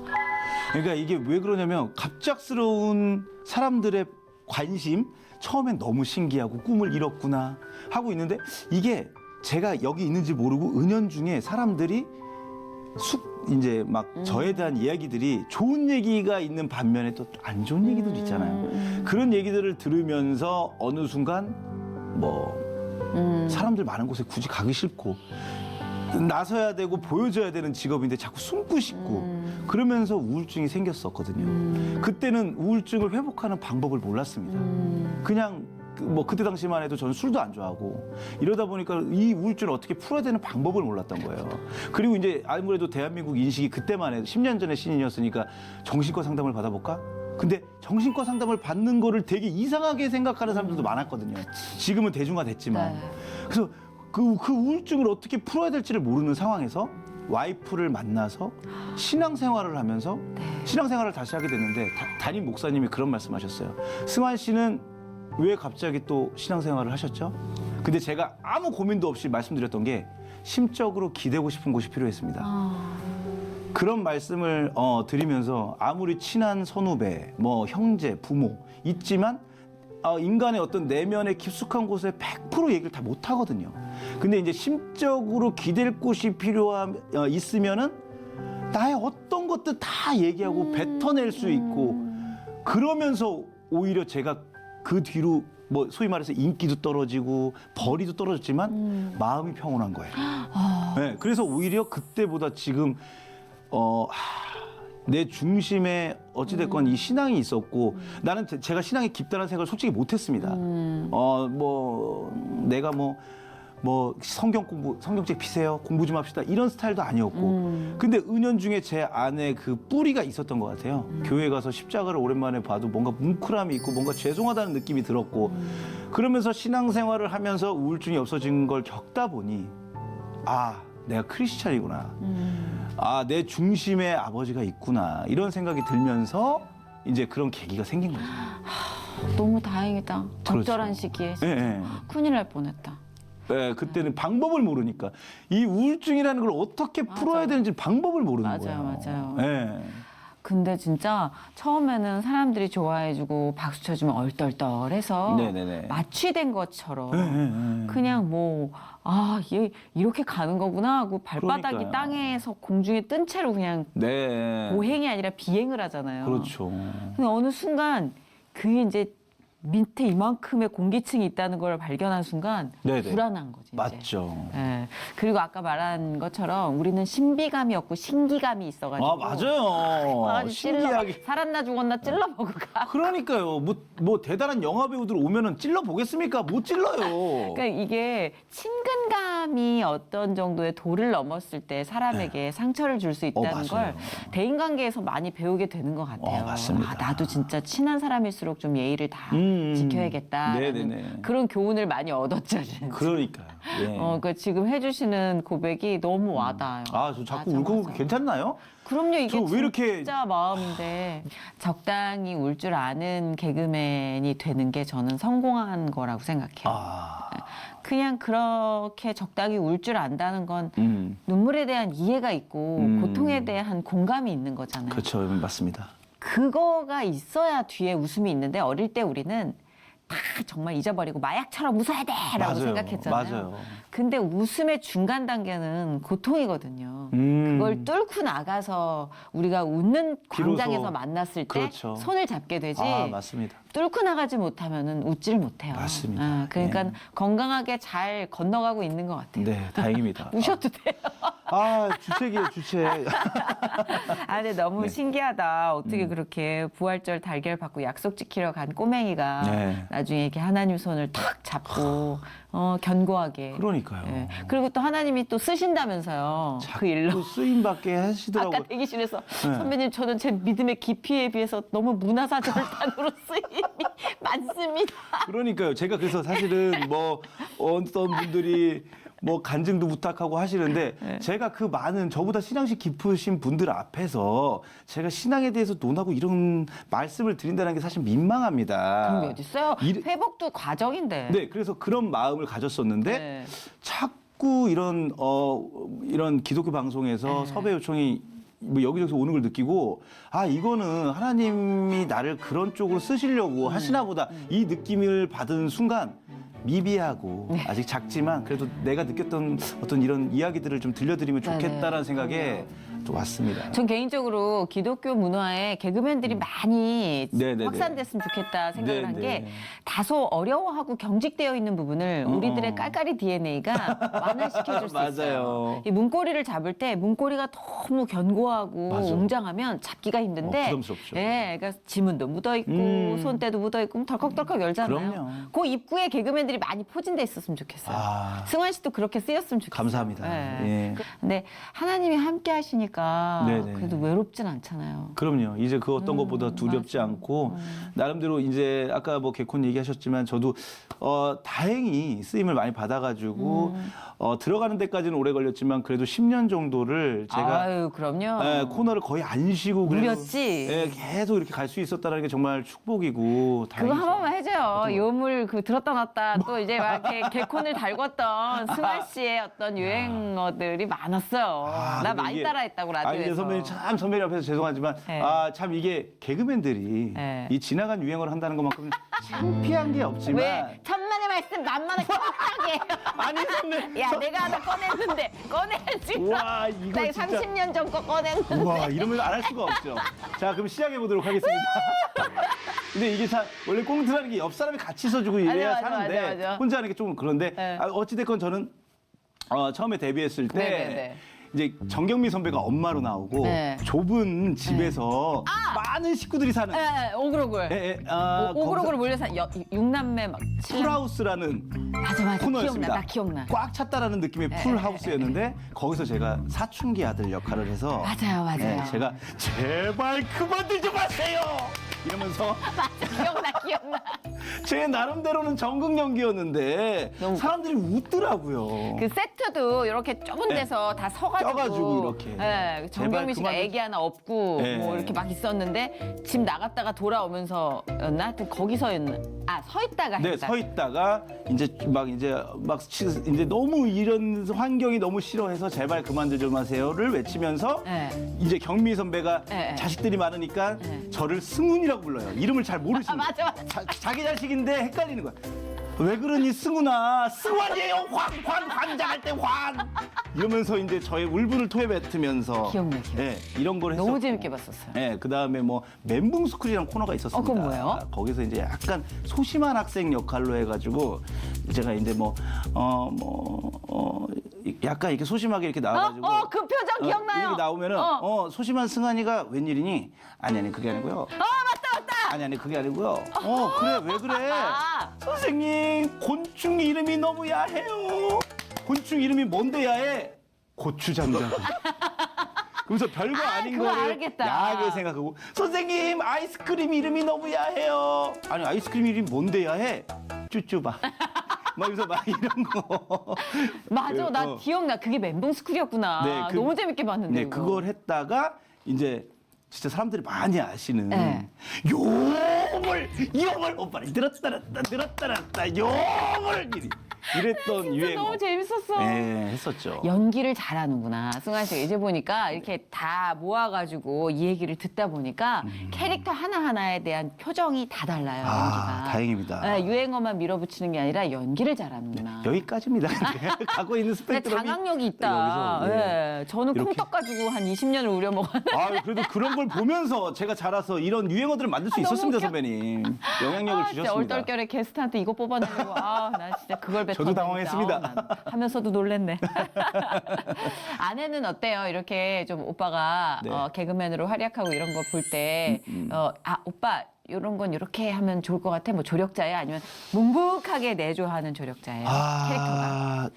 그러니까 이게 왜 그러냐면 갑작스러운 사람들의 관심 처음엔 너무 신기하고 꿈을 이뤘구나 하고 있는데 이게 제가 여기 있는지 모르고 은연중에 사람들이 이제 막 저에 대한 이야기들이 좋은 얘기가 있는 반면에 또 안 좋은 얘기들도 있잖아요. 그런 얘기들을 들으면서 어느 순간 뭐 사람들 많은 곳에 굳이 가기 싫고 나서야 되고 보여줘야 되는 직업인데 자꾸 숨고 싶고 그러면서 우울증이 생겼었거든요. 그때는 우울증을 회복하는 방법을 몰랐습니다. 그냥 뭐 그때 당시만 해도 저는 술도 안 좋아하고 이러다 보니까 이 우울증을 어떻게 풀어야 되는 방법을 몰랐던 거예요. 그리고 이제 아무래도 대한민국 인식이 그때만 해도 10년 전에 신인이었으니까 정신과 상담을 받아볼까? 근데 정신과 상담을 받는 거를 되게 이상하게 생각하는 사람들도 많았거든요. 지금은 대중화됐지만. 네. 그래서 그 우울증을 어떻게 풀어야 될지를 모르는 상황에서 와이프를 만나서 신앙생활을 하면서 신앙생활을 다시 하게 됐는데 담임 목사님이 그런 말씀하셨어요. 승환 씨는 왜 갑자기 또 신앙생활을 하셨죠? 근데 제가 아무 고민도 없이 말씀드렸던 게 심적으로 기대고 싶은 곳이 필요했습니다. 그런 말씀을 드리면서 아무리 친한 선후배, 뭐 형제, 부모 있지만 인간의 어떤 내면의 깊숙한 곳에 100% 얘기를 다 못 하거든요. 근데 이제 심적으로 기댈 곳이 있으면은 나의 어떤 것도 다 얘기하고 뱉어낼 수 있고 그러면서 오히려 제가 그 뒤로 뭐 소위 말해서 인기도 떨어지고 벌이도 떨어졌지만 마음이 평온한 거예요. 네, 그래서 오히려 그때보다 지금 내 중심에 어찌됐건 이 신앙이 있었고 나는 제가 신앙이 깊다는 생각을 솔직히 못했습니다. 뭐 내가 뭐 성경책 피세요 공부 좀 합시다 이런 스타일도 아니었고 근데 은연중에 제 안에 그 뿌리가 있었던 것 같아요. 교회 가서 십자가를 오랜만에 봐도 뭔가 뭉클함이 있고 뭔가 죄송하다는 느낌이 들었고 그러면서 신앙생활을 하면서 우울증이 없어진 걸 겪다 보니 내가 크리스찬이구나. 내 중심에 아버지가 있구나. 이런 생각이 들면서 이제 그런 계기가 생긴 거죠. 너무 다행이다. 적절한 그렇죠. 시기에. 예. 큰일 날 뻔했다. 네, 그때는 방법을 모르니까 이 우울증이라는 걸 어떻게 풀어야 되는지 방법을 모르는 거예요. 맞아요. 예. 근데 진짜 처음에는 사람들이 좋아해주고 박수 쳐주면 얼떨떨해서 네네네. 마취된 것처럼 네. 그냥 뭐, 아, 얘 이렇게 가는 거구나 하고 발바닥이 그러니까요. 땅에서 공중에 뜬 채로 그냥 네. 보행이 아니라 비행을 하잖아요. 그렇죠. 근데 어느 순간 그게 이제 밑에 이만큼의 공기층이 있다는 걸 발견한 순간 네네. 불안한 거지. 이제. 맞죠. 예. 그리고 아까 말한 것처럼 우리는 신비감이 없고 신기감이 있어가지고. 아, 맞아요. 와가지고 신기하게. 살았나 죽었나 찔러보고 가. 그러니까요. 뭐 대단한 영화 배우들 오면은 찔러 보겠습니까? 못 찔러요. 그러니까 이게 친근감이 어떤 정도의 도를 넘었을 때 사람에게 상처를 줄 수 있다는 맞아요. 걸 대인관계에서 많이 배우게 되는 것 같아요. 맞습니다. 아, 나도 진짜 친한 사람일수록 좀 예의를 다 지켜야겠다. 네네네. 그런 교훈을 많이 얻었죠. 진짜. 그러니까요. 예. 그러니까 지금 해주시는 고백이 너무 와닿아요. 아, 저 자꾸 맞아, 울고 맞아. 괜찮나요? 그럼요. 이게 저 왜 이렇게 진짜 마음인데 적당히 울 줄 아는 개그맨이 되는 게 저는 성공한 거라고 생각해요. 아, 그냥 그렇게 적당히 울 줄 안다는 건 눈물에 대한 이해가 있고 고통에 대한 공감이 있는 거잖아요. 그렇죠. 맞습니다. 그거가 있어야 뒤에 웃음이 있는데 어릴 때 우리는 다 정말 잊어버리고 마약처럼 웃어야 돼라고 맞아요. 생각했잖아요. 맞아요. 근데 웃음의 중간 단계는 고통이거든요. 음. 그걸 뚫고 나가서 우리가 웃는 비로소. 광장에서 만났을 때 그렇죠. 손을 잡게 되지 아, 맞습니다. 뚫고 나가지 못하면은 웃질 못해요. 맞습니다. 그러니까 네. 건강하게 잘 건너가고 있는 것 같아요. 네, 다행입니다. 우셔도 돼요. 아, 주책이에요, 주책. 아, 근데 너무 네. 신기하다. 어떻게 그렇게 부활절 달걀 받고 약속 지키러 간 꼬맹이가 네. 나중에 이렇게 하나님 손을 탁 잡고 견고하게. 그러니까요. 예. 그리고 또 하나님이 또 쓰신다면서요. 그 일로. 또 쓰임받게 하시더라고요. 아까 대기실에서 네. 선배님 저는 제 믿음의 깊이에 비해서 너무 문화사절단으로 쓰임이 많습니다. 그러니까요. 제가 그래서 사실은 뭐 어떤 분들이 뭐 간증도 부탁하고 하시는데 네. 제가 그 많은 저보다 신앙식 깊으신 분들 앞에서 제가 신앙에 대해서 논하고 이런 말씀을 드린다는 게 사실 민망합니다. 그런 게 어딨어요? 일- 회복도 과정인데. 네, 그래서 그런 마음을 가졌었는데 네. 자꾸 이런 기독교 방송에서 네. 섭외 요청이 뭐 여기저기서 오는 걸 느끼고 아 이거는 하나님이 나를 그런 쪽으로 쓰시려고 하시나 보다 이 느낌을 받은 순간 미비하고 네. 아직 작지만 그래도 내가 느꼈던 어떤 이런 이야기들을 좀 들려드리면 네네. 좋겠다라는 생각에 또 왔습니다. 전 개인적으로 기독교 문화에 개그맨들이 많이 네네네. 확산됐으면 좋겠다 생각을 한 네네. 게 다소 어려워하고 경직되어 있는 부분을 우리들의 깔깔이 DNA가 완화시켜줄 수 있어요. 맞아요. 이 문고리를 잡을 때 문고리가 너무 견고하고 맞아. 웅장하면 잡기가 힘든데 부담스럽죠. 예, 그러니까 지문도 묻어있고 손때도 묻어있고 덜컥덜컥 열잖아요. 그럼요. 그 입구에 개그맨들이 많이 포진돼 있었으면 좋겠어요. 아. 승환 씨도 그렇게 쓰였으면 좋겠어요. 감사합니다. 예. 근데 하나님이 함께 하시니까 네네. 그래도 외롭진 않잖아요. 그럼요. 이제 그 어떤 것보다 두렵지 맞아. 않고 나름대로 이제 아까 뭐 개콘 얘기하셨지만 저도 다행히 쓰임을 많이 받아가지고 들어가는 데까지는 오래 걸렸지만 그래도 10년 정도를 제가 아유, 그럼요. 코너를 거의 안 쉬고 그래도 물렸지. 예, 계속 이렇게 갈 수 있었다는 게 정말 축복이고 그거 다행이죠. 한 번만 해줘요. 요물 그 들었다 놨다 또 이제 막 이렇게 개콘을 달궜던 승환 씨의 어떤 유행어들이 많았어요. 아, 나 근데 많이 이게- 따라했다고 아니, 라디오에서. 이제 선배님 참 선배님 앞에서 죄송하지만 네. 참 이게 개그맨들이 네. 이 지나간 유행어를 한다는 것만큼 창피한 게 없지만 왜 천만의 말씀 만만의 깜짝이에요. 아니 선배 야 내가 하나 꺼냈는데 꺼내야지. 와 이거 나 진짜 30년 전 거 꺼냈는데. 우와 이러면 안 할 수가 없죠. 자 그럼 시작해 보도록 하겠습니다. 근데 이게 참 원래 꽁트라는 게 옆 사람이 같이 써주고 이래야 맞아, 사는데 맞아, 맞아. 혼자 하는 게 좀 그런데 네. 어찌됐건 저는 처음에 데뷔했을 때 네네네. 이제 정경미 선배가 엄마로 나오고 네. 좁은 집에서 많은 식구들이 사는 예, 오글오글. 오글오글 몰려서 6남매 막 풀하우스라는 맞아 맞아 코너였습니다. 나 기억나. 꽉 찼다라는 느낌의 풀하우스였는데 거기서 제가 사춘기 아들 역할을 해서 맞아요, 맞아요. 네, 제가 제발 그만두지 마세요 이러면서 맞아 기억나. 제 나름대로는 전극 연기였는데 너무- 사람들이 웃더라고요. 그 세트도 이렇게 좁은 네. 데서 다 서가지고 껴가지고 이렇게. 예, 정경민 씨가 제발 애기 하나 업고 네. 뭐 이렇게 막 있었는데 집 나갔다가 돌아오면서였나? 하여튼 거기서였나? 아, 서 있다가 네, 했다. 서 있다가 이제 너무 이런 환경이 너무 싫어해서 제발 그만들 좀 하세요를 외치면서 네. 이제 경미 선배가 네. 자식들이 많으니까 네. 저를 승훈이라고 불러요. 이름을 잘 모르시는 아, 맞아, 맞아. 자기 자식인데 헷갈리는 거야. 왜 그러니 승훈아, 승환이에요. 환장할 때 환. 이러면서 이제 저의 울분을 토해뱉으면서 기억나. 네, 이런 걸 했었고. 너무 재밌게 봤었어요. 네, 그다음에 뭐 멘붕 스쿨이라는 코너가 있었습니다. 그건 뭐예요? 거기서 이제 약간 소심한 학생 역할로 해가지고 제가 이제 약간 이렇게 소심하게 이렇게 나와가지고 그 표정 기억나요? 이렇게 나오면은 소심한 승환이가 웬일이니? 아니 그게 아니고요. 맞다. 아니 그게 아니고요. 그래 왜 그래? 아. 선생님 곤충 이름이 너무 야해요. 곤충 이름이 뭔데 야해? 고추장장. 그래서 별거 아닌 그거 거를 알겠다. 야하게 생각하고 선생님 아이스크림 이름이 너무 야해요. 아니 아이스크림 이름이 뭔데 야해? 쭈쭈바. 막 이러면서 막 이런 거. 맞아, 나 어. 기억나. 그게 멘붕 스쿨이었구나. 네, 너무 재밌게 봤는데. 네, 그거. 그걸 했다가 이제 진짜 사람들이 많이 아시는 네. 요물 오빠를 늘었다 놨다 요물 이랬던 진짜 유행어. 너무 재밌었어. 네, 했었죠. 연기를 잘하는구나. 승환 씨가 이제 보니까 이렇게 다 모아가지고 이 얘기를 듣다 보니까 캐릭터 하나하나에 대한 표정이 다 달라요. 연기가. 다행입니다. 네, 유행어만 밀어붙이는 게 아니라 연기를 잘하는구나. 여기까지입니다. 갖고 있는 근데 스펙트럼이 장악력이 있다. 여기서, 예. 네, 저는 이렇게. 콩떡 가지고 한 20년을 우려먹었는데. 그래도 그런 걸 보면서 제가 자라서 이런 유행어들을 만들 수 너무 있었습니다, 웃겨. 선배님. 영향력을 진짜 주셨습니다. 얼떨결에 게스트한테 이거 뽑아내려고. 나 진짜 그걸 뱉었는데. 저도 당황했습니다. 난 하면서도 놀랬네. 아내는 어때요? 이렇게 좀 오빠가 네. 개그맨으로 활약하고 이런 거 볼 때, 오빠 이런 건 이렇게 하면 좋을 것 같아? 뭐 조력자야? 아니면 묵묵하게 내조하는 조력자예요? 캐릭터가.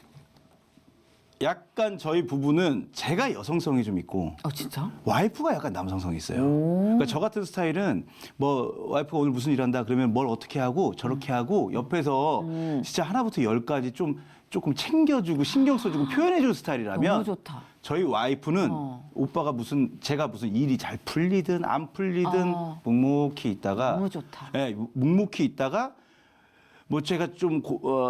약간 저희 부부는 제가 여성성이 좀 있고 진짜? 와이프가 약간 남성성이 있어요. 그러니까 저 같은 스타일은 뭐 와이프가 오늘 무슨 일 한다 그러면 뭘 어떻게 하고 저렇게 하고 옆에서 진짜 하나부터 열까지 조금 챙겨주고 신경 써주고 표현해주는 스타일이라면 너무 좋다. 저희 와이프는 오빠가 제가 무슨 일이 잘 풀리든 안 풀리든 묵묵히 있다가 너무 좋다. 예, 묵묵히 있다가 뭐 제가 좀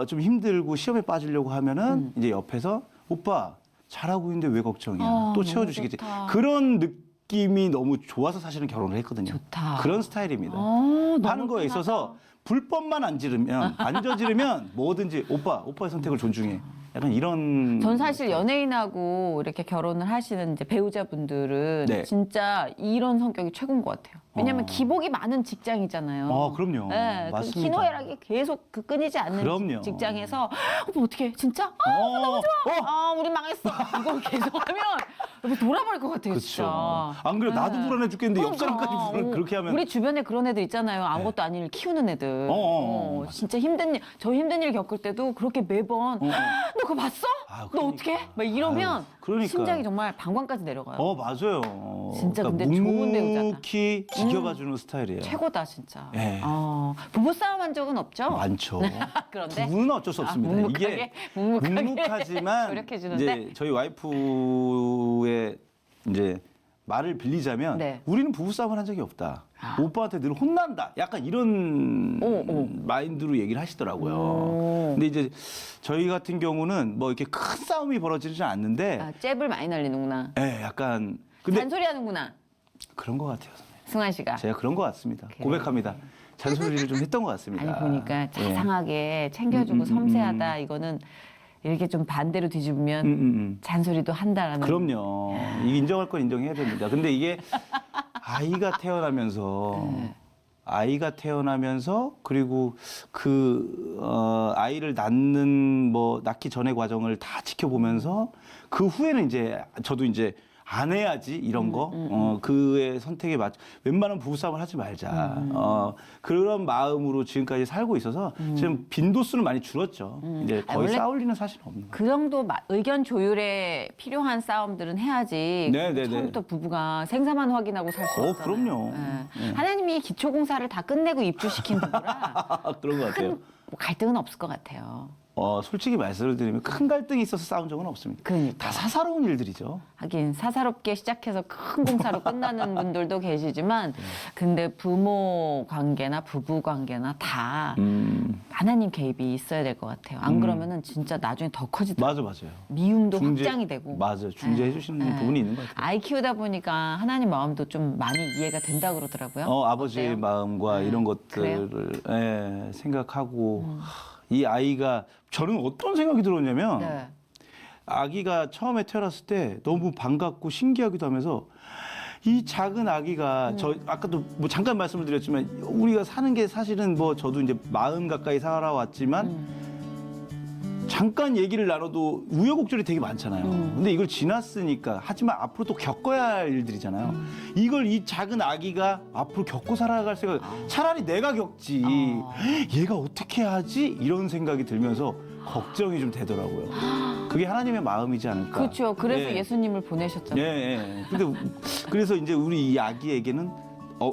힘들고 시험에 빠지려고 하면은 이제 옆에서 오빠 잘하고 있는데 왜 걱정이야? 또 너무 채워주시겠지. 좋다. 그런 느낌이 너무 좋아서 사실은 결혼을 했거든요. 좋다. 그런 스타일입니다. 너무 하는 거에 있어서 불법만 안 저지르면 뭐든지 오빠의 선택을 존중해. 약간 이런. 전 사실 연예인하고 이렇게 결혼을 하시는 이제 배우자분들은 네. 진짜 이런 성격이 최고인 것 같아요. 왜냐면 어. 기복이 많은 직장이잖아요. 그럼요. 네, 그 맞습니다. 희노애락이 계속 끊이지 않는 그럼요. 직장에서 오빠 어떻게 진짜? 너무 좋아. 우리 망했어. 이거 계속하면 돌아버릴 것 같아요, 진짜. 그렇죠. 안 그래 나도 네. 불안해 죽겠는데 옆 그러니까. 사람까지 그렇게 하면. 우리 주변에 그런 애들 있잖아요. 아무것도 아닌 일 키우는 애들. 맞습니다. 진짜 저 힘든 일 겪을 때도 그렇게 매번 너 그거 봤어? 너 그러니까. 어떻게? 막 이러면 아유, 그러니까. 심장이 정말 방광까지 내려가요. 맞아요. 진짜 근데 그러니까 좋은 배우잖아. 묵묵히 지켜봐주는 스타일이에요. 최고다 진짜. 네. 부부싸움 한 적은 없죠? 많죠. 그런데 부부는 어쩔 수 없습니다. 묵묵하게, 묵묵하게 묵묵하지만 조력해주는데? 이제 저희 와이프의 이제 말을 빌리자면 네. 우리는 부부싸움을 한 적이 없다. 오빠한테 늘 혼난다. 약간 이런 마인드로 얘기를 하시더라고요. 근데 이제 저희 같은 경우는 뭐 이렇게 큰 싸움이 벌어지지 않는데 잽을 많이 날리는구나. 약간 근데 잔소리하는구나. 그런 것 같아요. 선생님. 승환 씨가. 제가 그런 것 같습니다. 그래. 고백합니다. 잔소리를 좀 했던 것 같습니다. 아니 보니까 예. 자상하게 챙겨주고 섬세하다. 이거는 이렇게 좀 반대로 뒤집으면 잔소리도 한다라는. 그럼요. 이게 인정할 건 인정해야 됩니다. 근데 이게 아이가 태어나면서 그리고 아이를 낳기 전의 과정을 다 지켜보면서 그 후에는 이제 저도 이제 안 해야지 이런 거 그의 선택에 맞 웬만하면 부부싸움을 하지 말자 그런 마음으로 지금까지 살고 있어서 지금 빈도수는 많이 줄었죠. 이제 거의 원래 싸울 일은 사실 없는 거예요. 그 정도 의견 조율에 필요한 싸움들은 해야지. 네네네. 처음부터 부부가 생사만 확인하고 살 수 없잖아요. 그럼요. 예. 하나님이 기초공사를 다 끝내고 입주시킨 부부라 그런 것 같아요. 뭐 갈등은 없을 것 같아요. 솔직히 말씀을 드리면 큰 갈등이 있어서 싸운 적은 없습니다. 그러니까. 다 사사로운 일들이죠. 하긴 사사롭게 시작해서 큰 공사로 끝나는 분들도 계시지만 근데 부모 관계나 부부 관계나 다 하나님 개입이 있어야 될 것 같아요. 안 그러면은 진짜 나중에 더 커지더라고요. 맞아요. 미움도 확장이 되고. 맞아요. 중재해 주시는 부분이 있는 것 같아요. 아이 키우다 보니까 하나님 마음도 좀 많이 이해가 된다 그러더라고요. 아버지의 어때요? 마음과 이런 것들을 생각하고 이 아이가 저는 어떤 생각이 들었냐면 네. 아기가 처음에 태어났을 때 너무 반갑고 신기하기도 하면서 이 작은 아기가 저 아까도 뭐 잠깐 말씀을 드렸지만 우리가 사는 게 사실은 뭐 저도 이제 40 가까이 살아왔지만 잠깐 얘기를 나눠도 우여곡절이 되게 많잖아요. 근데 이걸 지났으니까 하지만 앞으로 또 겪어야 할 일들이잖아요. 이걸 이 작은 아기가 앞으로 겪고 살아갈 생각 차라리 내가 겪지 얘가 어떻게 하지 이런 생각이 들면서 걱정이 좀 되더라고요. 그게 하나님의 마음이지 않을까. 그렇죠. 그래서 예. 예수님을 보내셨잖아요. 예. 근데 그래서 이제 우리 이 아기에게는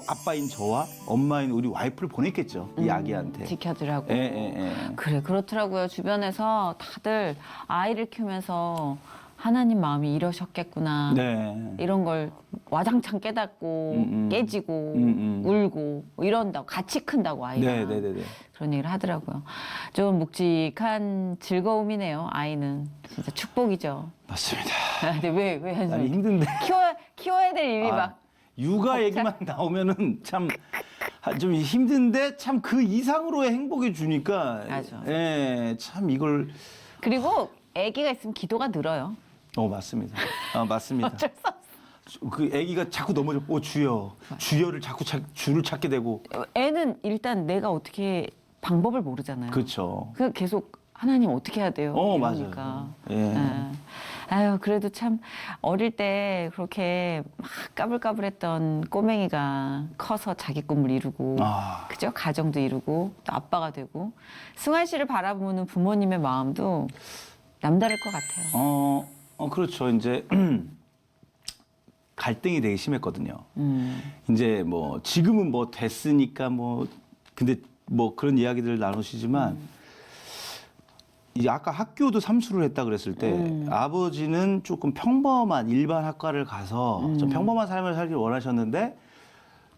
아빠인 저와 엄마인 우리 와이프를 보냈겠죠. 이 아기한테. 지켜주라고. 예. 그래 그렇더라고요. 주변에서 다들 아이를 키우면서 하나님 마음이 이러셨겠구나. 네. 이런 걸 와장창 깨닫고 깨지고 울고 뭐 이런다고 같이 큰다고 아이가. 네. 그런 얘기를 하더라고요. 좀 묵직한 즐거움이네요. 아이는 진짜 축복이죠. 맞습니다. 근데 왜 아니 한숨? 힘든데. 키워야 될 일이 막 육아 얘기만 나오면은 참 좀 힘든데 참 그 이상으로의 행복이 주니까. 맞아. 예, 참 이걸. 그리고 아기가 있으면 기도가 늘어요. 맞습니다. 맞습니다. 어쩔 수 없어. 그 아기가 자꾸 넘어져. 주여. 주여를 자꾸 주를 찾게 되고. 애는 일단 내가 어떻게 방법을 모르잖아요. 그렇죠. 그 계속 하나님 어떻게 해야 돼요? 이러니까. 맞아요. 예. 아유 그래도 참 어릴 때 그렇게 막 까불까불했던 꼬맹이가 커서 자기 꿈을 이루고 그죠? 가정도 이루고 또 아빠가 되고 승환 씨를 바라보는 부모님의 마음도 남다를 것 같아요. 그렇죠. 이제 갈등이 되게 심했거든요. 이제 뭐 지금은 뭐 됐으니까 뭐 근데 뭐 그런 이야기들을 나누시지만 이제 아까 학교도 삼수를 했다 그랬을 때 아버지는 조금 평범한 일반 학과를 가서 좀 평범한 삶을 살길 원하셨는데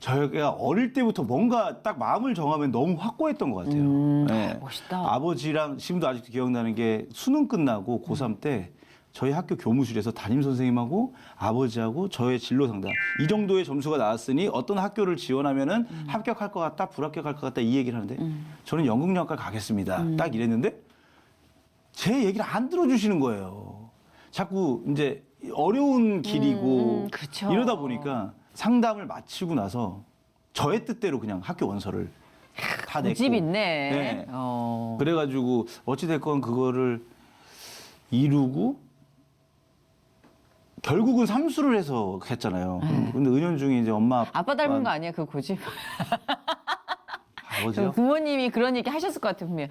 저희가 어릴 때부터 뭔가 딱 마음을 정하면 너무 확고했던 것 같아요. 네. 멋있다. 아버지랑 지금도 아직도 기억나는 게 수능 끝나고 고3 때 저희 학교 교무실에서 담임 선생님하고 아버지하고 저의 진로 상담 이 정도의 점수가 나왔으니 어떤 학교를 지원하면은 합격할 것 같다 불합격할 것 같다 이 얘기를 하는데 저는 연극영화과 가겠습니다. 딱 이랬는데 제 얘기를 안 들어주시는 거예요. 자꾸 이제 어려운 길이고 그쵸. 이러다 보니까 상담을 마치고 나서 저의 뜻대로 그냥 학교 원서를 다 냈고 집 있네. 네. 그래가지고 어찌됐건 그거를 이루고 결국은 삼수를 해서 했잖아요. 근데 은연중에 이제 엄마 아빠 닮은 거 아니야 그 고집? 아버지요? 부모님이 그런 얘기 하셨을 것 같아요 분명히.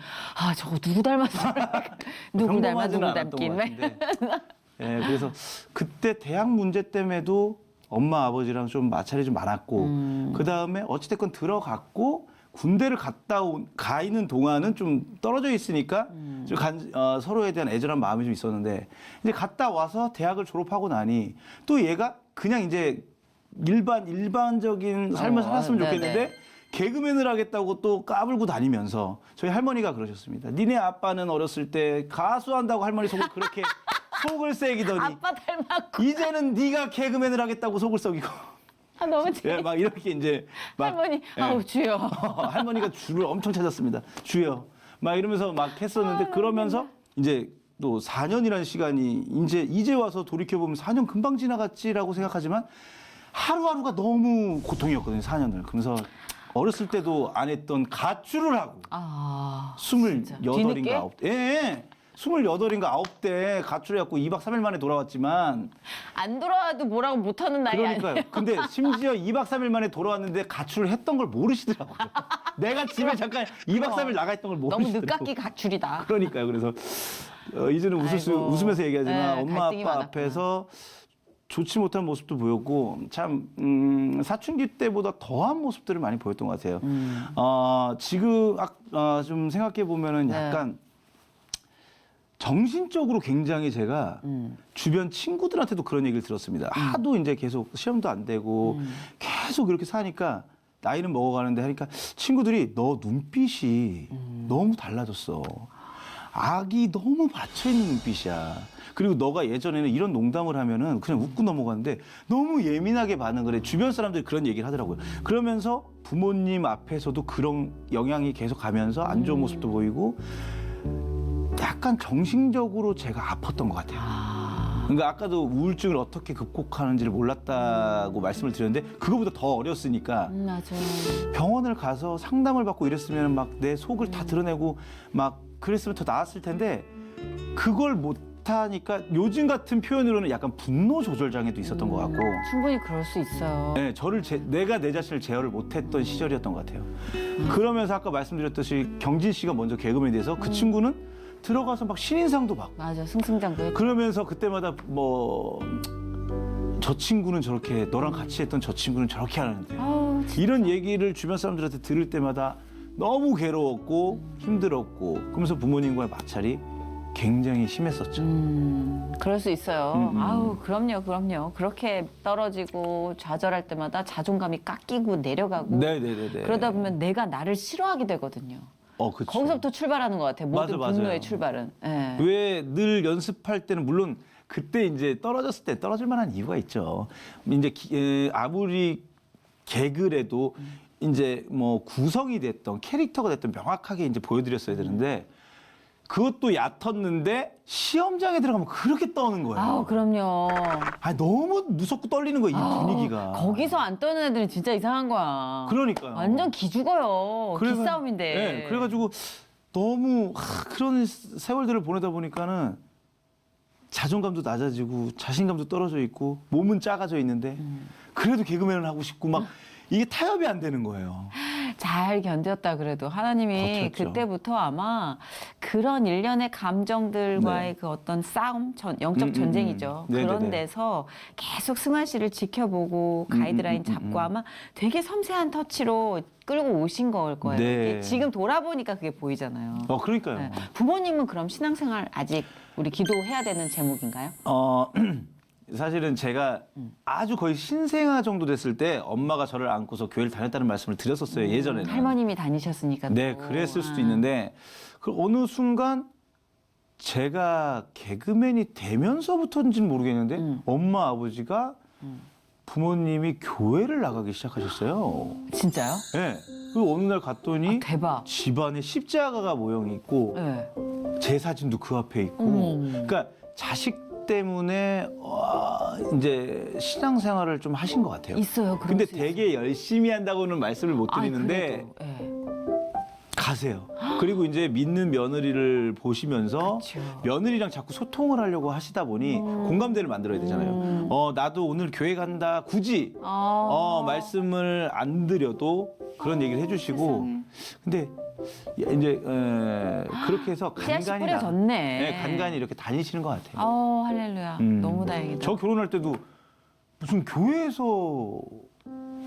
저거 누구 닮았어? 누구 닮아 누구 않았던 닮긴. 것 같은데. 예, 그래서 그때 대학 문제 때문에도 엄마 아버지랑 좀 마찰이 좀 많았고 그 다음에 어찌됐건 들어갔고 군대를 가 있는 동안은 좀 떨어져 있으니까 좀 서로에 대한 애절한 마음이 좀 있었는데 이제 갔다 와서 대학을 졸업하고 나니 또 얘가 그냥 이제 일반적인 삶을 살았으면 네네. 좋겠는데 개그맨을 하겠다고 또 까불고 다니면서 저희 할머니가 그러셨습니다. 니네 아빠는 어렸을 때 가수 한다고 할머니 속을 그렇게 속을 새기더니 아빠 닮았고. 이제는 네가 개그맨을 하겠다고 속을 썩이고 너무 재밌. 막 이렇게 이제 막 할머니 예. 아우 주여. 할머니가 줄을 엄청 찾았습니다. 주여 막 이러면서 막 했었는데 그러면서 이제 또 4년이라는 시간이 이제 와서 돌이켜 보면 4년 금방 지나갔지라고 생각하지만 하루하루가 너무 고통이었거든요. 4년을. 그러면서 어렸을 때도 안 했던 가출을 하고 진짜. 뒤늦게? 28인가 9. 예. 28인가 9대 가출해갖고 2박 3일 만에 돌아왔지만 안 돌아와도 뭐라고 못하는 나이 아니에요. 그러니까요. 근데 심지어 2박 3일 만에 돌아왔는데 가출을 했던 걸 모르시더라고요. 내가 집에 잠깐 2박 3일 나가 있던 걸 너무 모르시더라고요. 늦깎이 가출이다. 그러니까요. 그래서 이제는 아이고. 웃으면서 얘기하지만 네, 엄마 갈등이 아빠 많았구나. 앞에서 좋지 못한 모습도 보였고 참 사춘기 때보다 더한 모습들을 많이 보였던 것 같아요. 지금 좀 생각해 보면은 네. 약간 정신적으로 굉장히 제가 주변 친구들한테도 그런 얘기를 들었습니다. 하도 이제 계속 시험도 안 되고 계속 이렇게 사니까 나이는 먹어가는데 하니까 친구들이 너 눈빛이 너무 달라졌어. 악이 너무 받쳐있는 눈빛이야. 그리고 너가 예전에는 이런 농담을 하면은 그냥 웃고 넘어갔는데 너무 예민하게 반응을 해. 주변 사람들이 그런 얘기를 하더라고요. 그러면서 부모님 앞에서도 그런 영향이 계속 가면서 안 좋은 모습도 보이고 약간 정신적으로 제가 아팠던 것 같아요. 그러니까 아까도 우울증을 어떻게 극복하는지를 몰랐다고 말씀을 드렸는데 그거보다 더 어렸으니까 맞아요. 병원을 가서 상담을 받고 이랬으면 막 내 속을 다 드러내고 막 그랬으면 더 나았을 텐데 그걸 못하니까 요즘 같은 표현으로는 약간 분노 조절 장애도 있었던 것 같고 충분히 그럴 수 있어요. 네, 내가 내 자신을 제어를 못했던 시절이었던 것 같아요. 그러면서 아까 말씀드렸듯이 경진 씨가 먼저 개그맨이 돼서 그 친구는 들어가서 막 신인상도 받고 맞아, 승승장구 했죠. 그러면서 그때마다 뭐 저 친구는 저렇게 너랑 같이 했던 저 친구는 저렇게 하는데 아우, 이런 얘기를 주변 사람들한테 들을 때마다 너무 괴로웠고 힘들었고 그러면서 부모님과의 마찰이 굉장히 심했었죠. 그럴 수 있어요. 아우, 그럼요. 그렇게 떨어지고 좌절할 때마다 자존감이 깎이고 내려가고 네네네. 그러다 보면 내가 나를 싫어하게 되거든요. 그쵸. 거기서부터 출발하는 것 같아요. 모든 맞아, 분노의 맞아요. 출발은. 예. 왜 늘 연습할 때는 물론 그때 이제 떨어졌을 때 떨어질 만한 이유가 있죠. 이제 아무리 개그래도 이제 뭐 구성이 됐던 캐릭터가 됐던 명확하게 이제 보여드렸어야 되는데 그것도 얕았는데 시험장에 들어가면 그렇게 떠는 거예요. 아우, 그럼요. 너무 무섭고 떨리는 거야, 이 분위기가. 거기서 안 떠는 애들은 진짜 이상한 거야. 그러니까요. 완전 기죽어요. 기싸움인데. 네, 그래가지고 너무 그런 세월들을 보내다 보니까는 자존감도 낮아지고 자신감도 떨어져 있고 몸은 작아져 있는데 그래도 개그맨을 하고 싶고 막 이게 타협이 안 되는 거예요. 잘 견뎠다 그래도 하나님이 버텼죠. 그때부터 아마 그런 일련의 감정들과의 네. 그 어떤 싸움, 영적 전쟁이죠. 네네네. 그런 데서 계속 승환 씨를 지켜보고 가이드라인 잡고 아마 되게 섬세한 터치로 끌고 오신 걸 거예요. 네. 이게 지금 돌아보니까 그게 보이잖아요. 그러니까요. 네. 부모님은 그럼 신앙생활 아직 우리 기도해야 되는 제목인가요? 사실은 제가 아주 거의 신생아 정도 됐을 때 엄마가 저를 안고서 교회를 다녔다는 말씀을 드렸었어요, 예전에는. 할머님이 다니셨으니까. 네, 또. 그랬을 수도 아. 있는데 그 어느 순간 제가 개그맨이 되면서부터인지는 모르겠는데 엄마 아버지가 부모님이 교회를 나가기 시작하셨어요. 진짜요? 네. 그리고 어느 날 갔더니 대박. 집안에 십자가가 모형이 있고 네. 제 사진도 그 앞에 있고 어머. 그러니까 자식 때문에 이제 신앙생활을 좀 하신 것 같아요. 있어요. 그럴 근데 수 있어요. 되게 열심히 한다고는 말씀을 못 드리는데 그래도, 예. 가세요. 그리고 이제 믿는 며느리를 보시면서 그쵸. 며느리랑 자꾸 소통을 하려고 하시다 보니 공감대를 만들어야 되잖아요. 나도 오늘 교회 간다. 굳이 말씀을 안 드려도 그런 얘기를 해주시고 근데 이제 그렇게 해서 씨앗이 간간히 뿌려졌네. 네, 간간히 이렇게 다니시는 것 같아요. 할렐루야. 음. 너무 다행이다. 저 결혼할 때도 무슨 교회에서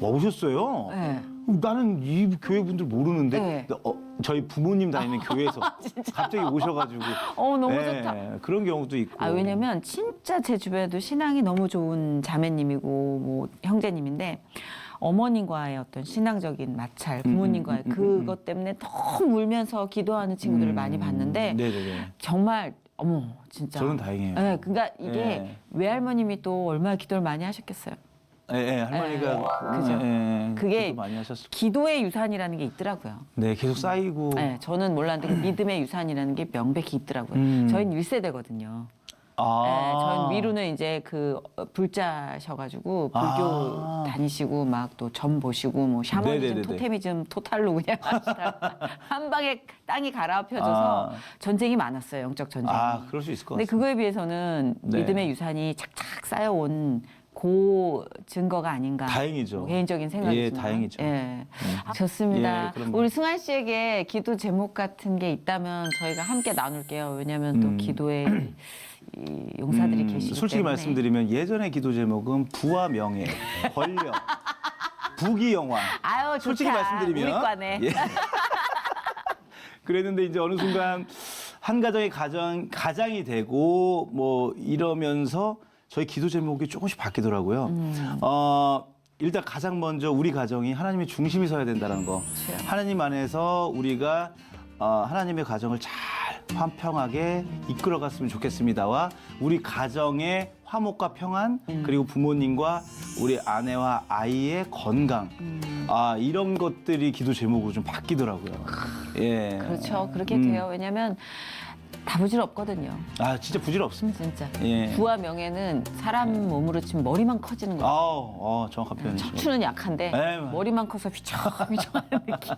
오셨어요. 네. 나는 이 교회 분들 모르는데 네. 저희 부모님 다니는 교회에서 갑자기 오셔가지고 너무 네, 좋다. 그런 경우도 있고. 왜냐면 진짜 제 주변에도 신앙이 너무 좋은 자매님이고 뭐 형제님인데 어머님과의 어떤 신앙적인 마찰, 부모님과의 그것 때문에 너무 울면서 기도하는 친구들을 많이 봤는데 네네네. 정말 어머 진짜. 저는 다행이에요. 네, 그러니까 이게 네. 외할머님이 또 얼마나 기도를 많이 하셨겠어요. 할머니가 그죠. 그게 기도 많이 하셨을 기도의 유산이라는 게 있더라고요. 네, 계속 쌓이고. 네, 저는 몰랐는데 그 믿음의 유산이라는 게 명백히 있더라고요. 저희는 1세대거든요. 전 위로는 이제 그 불자셔가지고 불교 다니시고 막 또 점 보시고 뭐 샤머니즘, 네네네네. 토테미즘 토탈로 그냥 하시다가 한 방에 땅이 갈아엎혀져서 전쟁이 많았어요. 영적 전쟁이. 그럴 수 있을 것 근데 같습니다. 그거에 비해서는 네. 믿음의 유산이 착착 쌓여온 그 증거가 아닌가. 다행이죠. 뭐 개인적인 생각이지만. 예, 다행이죠. 예. 좋습니다. 예, 그럼 우리 승환 씨에게 기도 제목 같은 게 있다면 저희가 함께 나눌게요. 왜냐하면 또 기도에 이 용사들이 계시기 솔직히 때문에. 말씀드리면 예전의 기도 제목은 부와 명예, 권력, 부귀영화. 아유, 좋다. 솔직히 말씀드리면 우리 과네. 예. 그랬는데 이제 어느 순간 한 가정이 가장이 되고 뭐 이러면서 저희 기도 제목이 조금씩 바뀌더라고요. 일단 가장 먼저 우리 가정이 하나님의 중심이 서야 된다는 거. 그렇죠. 하나님 안에서 우리가 하나님의 가정을 잘 화평하게 이끌어갔으면 좋겠습니다와 우리 가정의 화목과 평안 그리고 부모님과 우리 아내와 아이의 건강 이런 것들이 기도 제목으로 좀 바뀌더라고요. 예. 그렇죠. 그렇게 돼요. 왜냐하면 다 부질없거든요. 진짜 부질없습니다. 진짜. 예. 부와 명예는 사람 몸으로 치면 머리만 커지는 거예요. 정확한 표현이죠. 척추는 약한데 네, 머리만 커서 휘청휘청하는 느낌.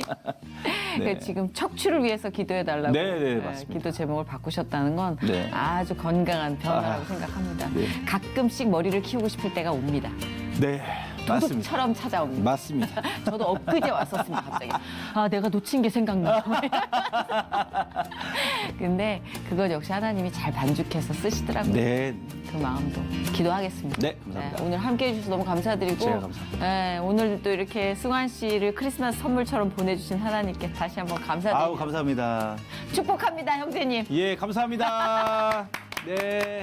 네. 그러니까 지금 척추를 위해서 기도해달라고 네, 맞습니다. 기도 제목을 바꾸셨다는 건 네. 아주 건강한 변화라고 생각합니다. 네. 가끔씩 머리를 키우고 싶을 때가 옵니다. 네, 맞습니다. 도둑처럼 찾아옵니다. 맞습니다. 저도 엊그제 왔었습니다, 갑자기. 내가 놓친 게 생각나. 근데 그것 역시 하나님이 잘 반죽해서 쓰시더라고요. 네, 그 마음도 기도하겠습니다. 네, 감사합니다. 오늘 함께해 주셔서 너무 감사드리고 제가 감사합니다. 네, 오늘 또 이렇게 승환 씨를 크리스마스 선물처럼 보내주신 하나님께 다시 한번 감사드립니다. 감사합니다. 축복합니다, 형제님. 예, 감사합니다. 네.